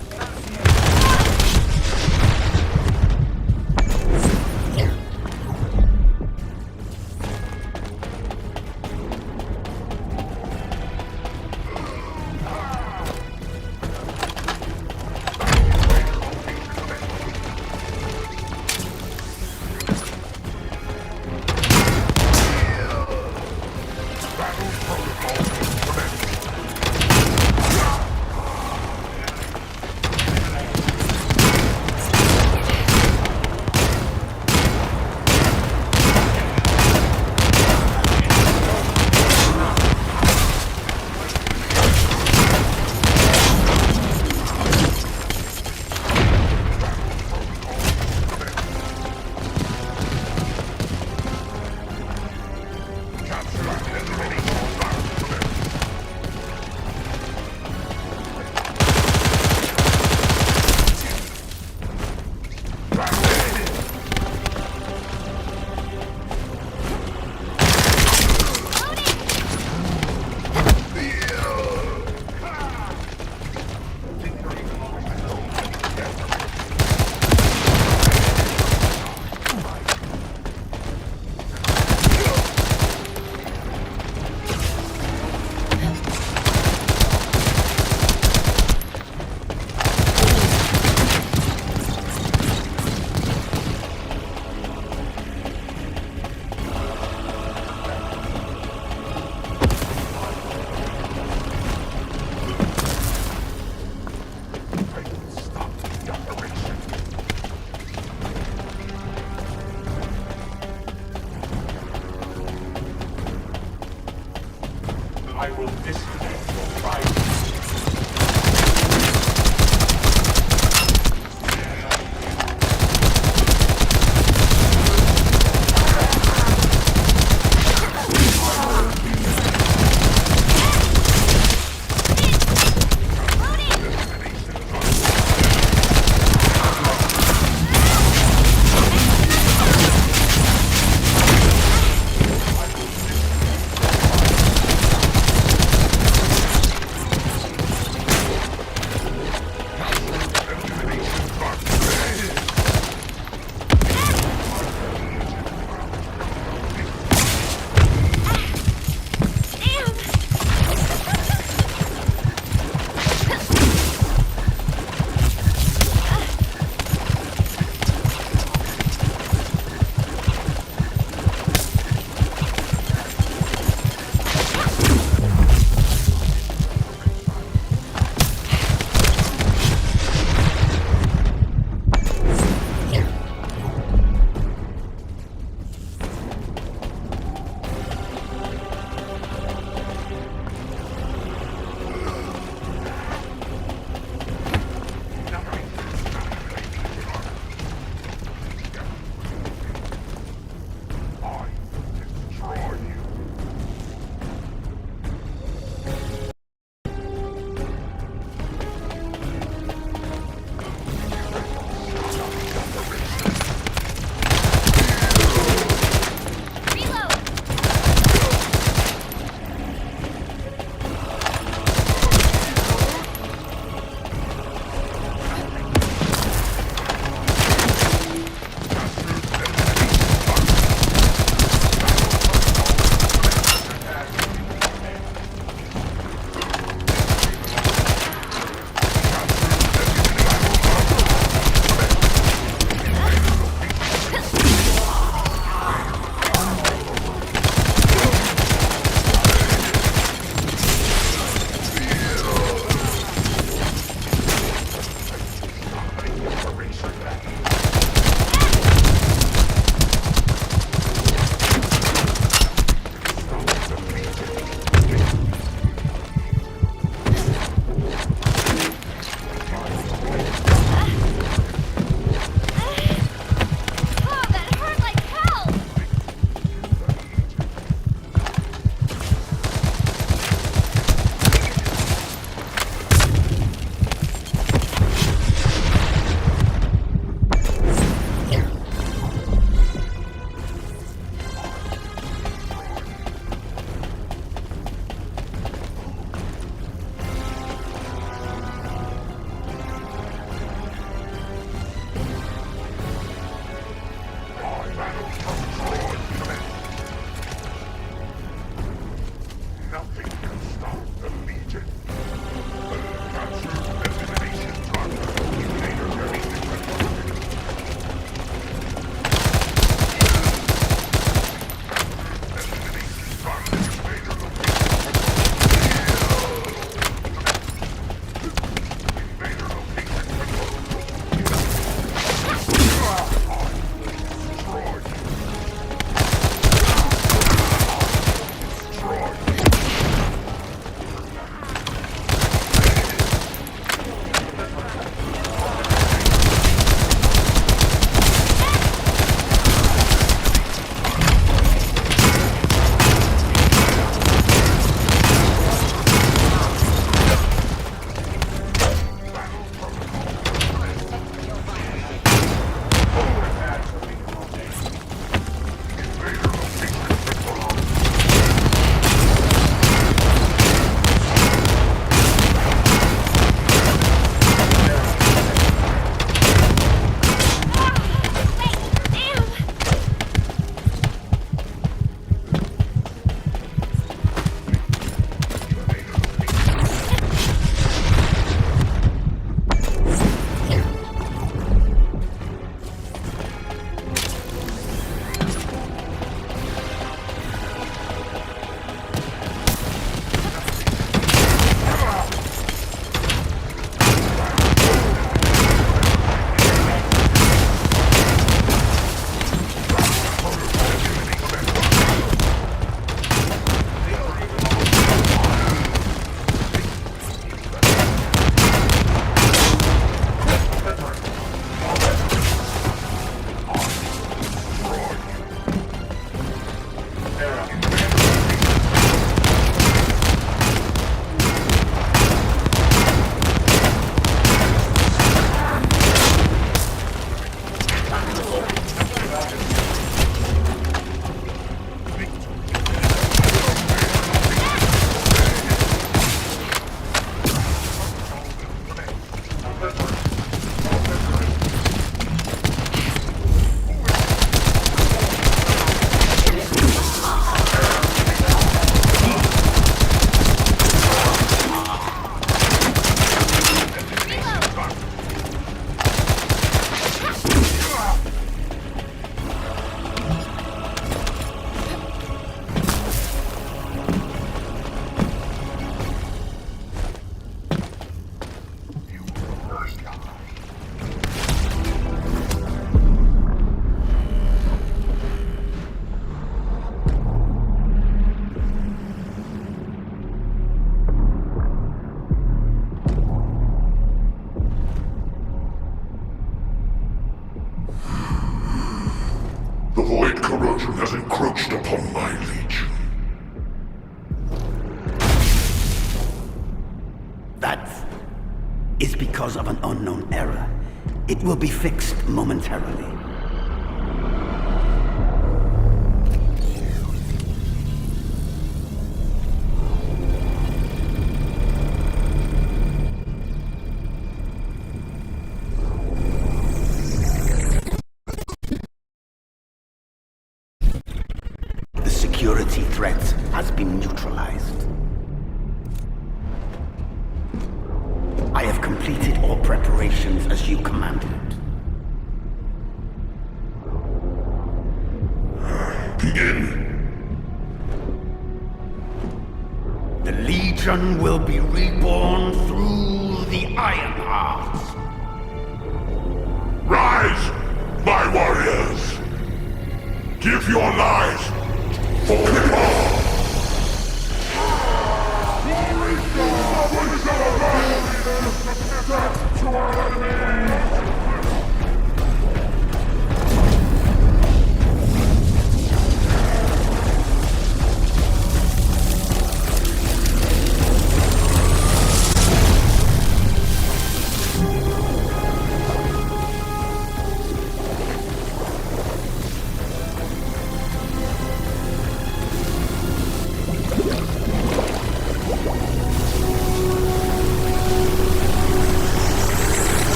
I will disconnect your privacy. has encroached upon my legion. That is because of an unknown error. It will be fixed momentarily. The security threat has been neutralized. I have completed all preparations as you commanded. Begin. The Legion will be reborn through the Ironheart. Rise, my warriors! Give your lives for the all!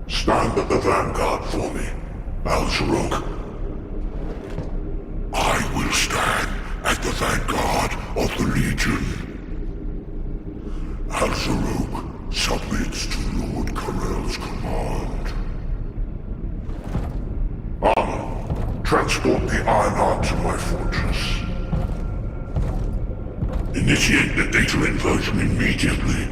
Stand at the vanguard for me, Al-Zaruk. I will stand at the vanguard of the Legion. Al-Zaruk submits to Lord Karel's command. Armor, transport the Ironheart to my fortress. Initiate the data inversion immediately.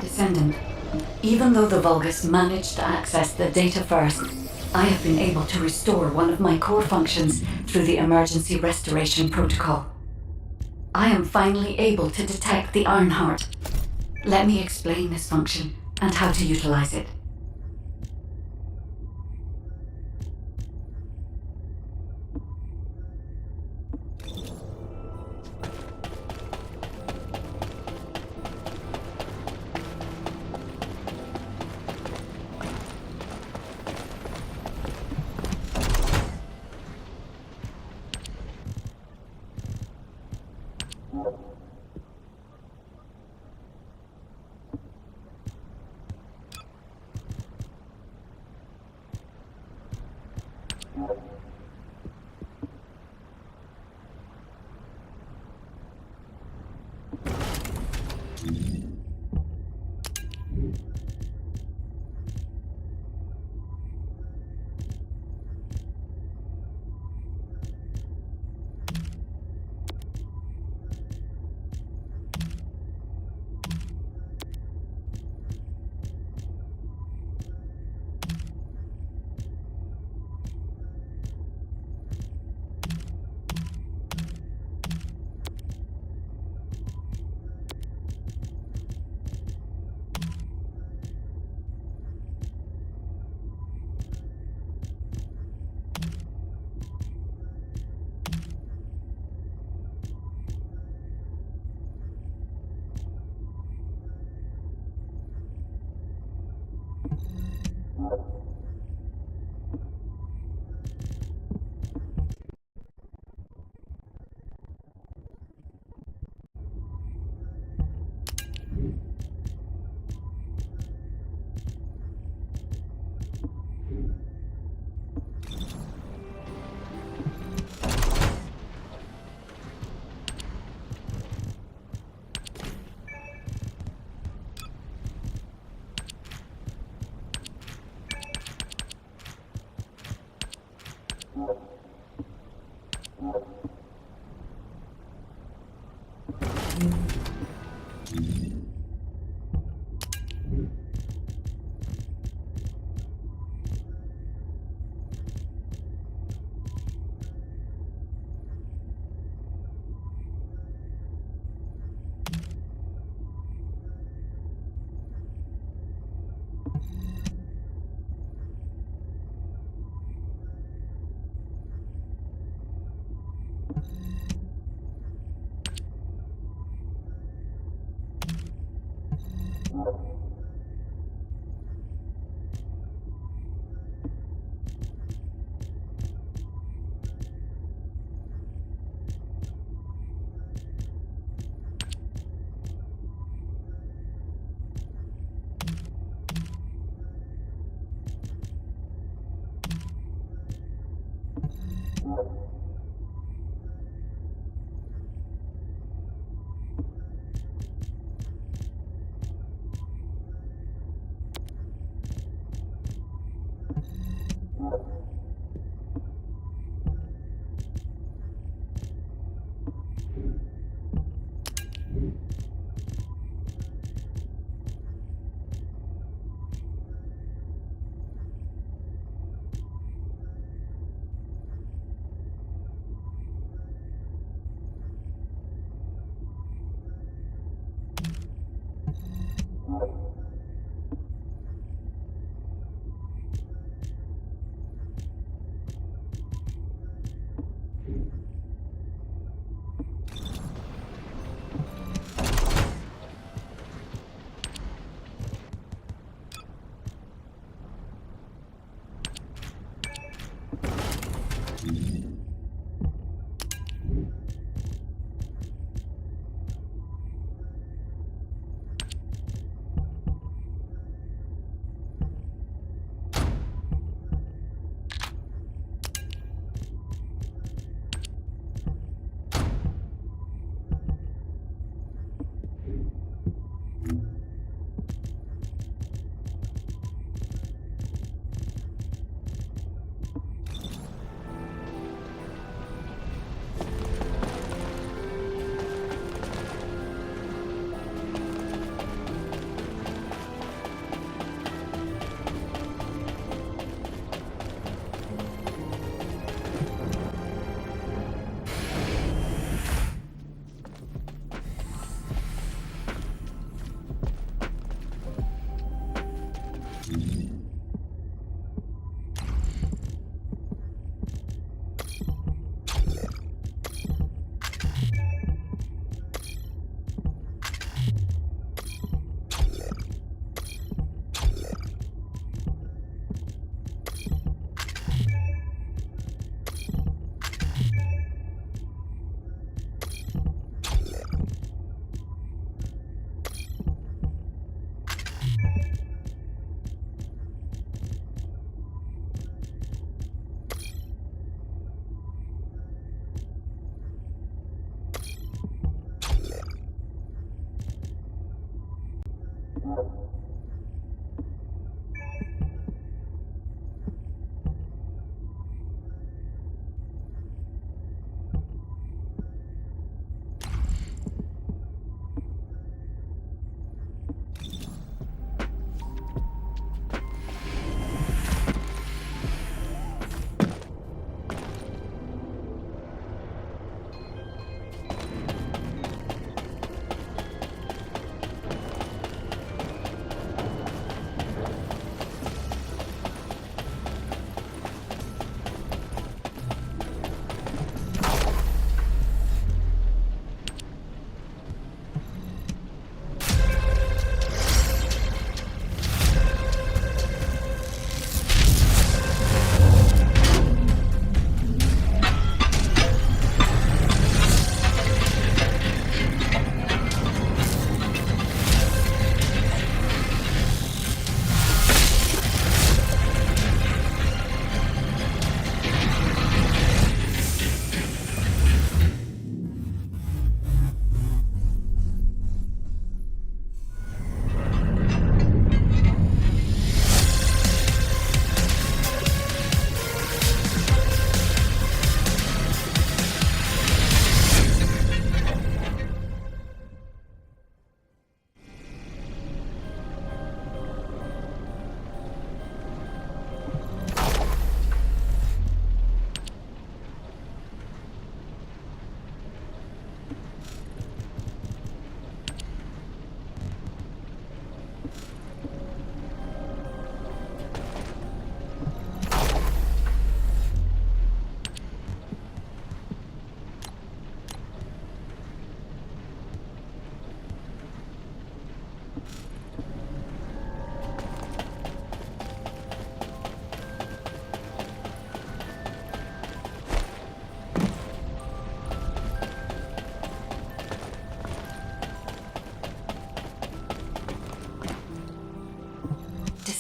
Descendant, even though the Vulgus managed to access the data first, I have been able to restore one of my core functions through the emergency restoration protocol. I am finally able to detect the Ironheart. Let me explain this function and how to utilize it.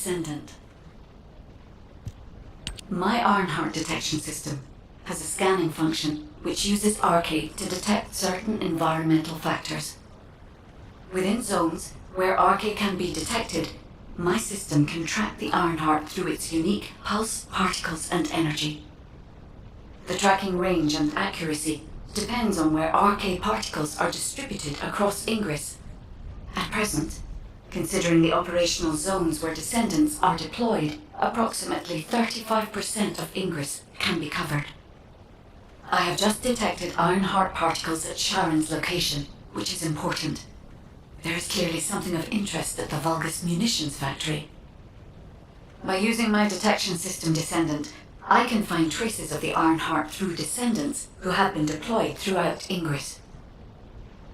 Descendant. My Ironheart detection system has a scanning function which uses Arcade to detect certain environmental factors. Within zones where Arcade can be detected, my system can track the Ironheart through its unique pulse, particles, and energy. The tracking range and accuracy depends on where Arcade particles are distributed across Ingress. At present, considering the operational zones where Descendants are deployed, approximately 35% of Ingress can be covered. I have just detected Ironheart particles at Sharon's location, which is important. There is clearly something of interest at the Vulgus munitions factory. By using my detection system Descendant, I can find traces of the Ironheart through Descendants who have been deployed throughout Ingress.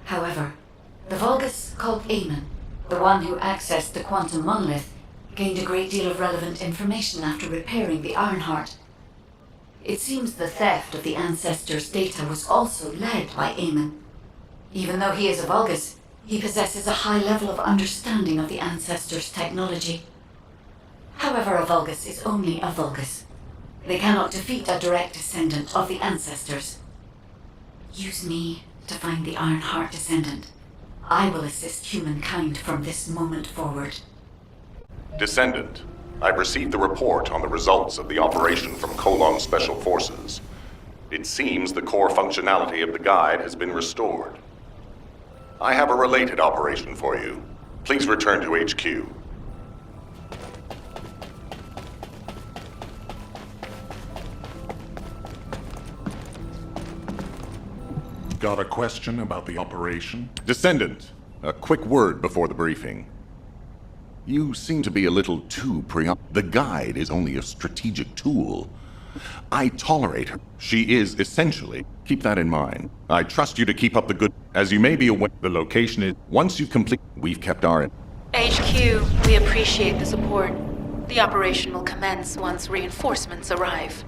However, the Vulgus called Eamon, the one who accessed the quantum monolith, gained a great deal of relevant information after repairing the Ironheart. It seems the theft of the Ancestors' data was also led by Eamon. Even though he is a Vulgus, he possesses a high level of understanding of the Ancestors' technology. However, a Vulgus is only a Vulgus. They cannot defeat a direct descendant of the Ancestors. Use me to find the Ironheart Descendant. I will assist humankind from this moment forward. Descendant, I've received the report on the results of the operation from Colon Special Forces. It seems the core functionality of the guide has been restored. I have a related operation for you. Please return to HQ. Got a question about the operation? Descendant, a quick word before the briefing. You seem to be a little too The guide is only a strategic tool. I tolerate her. She is essentially. Keep that in mind. I trust you to keep up the good. As you may be aware, the location is. Once you complete, we've kept our. HQ, we appreciate the support. The operation will commence once reinforcements arrive.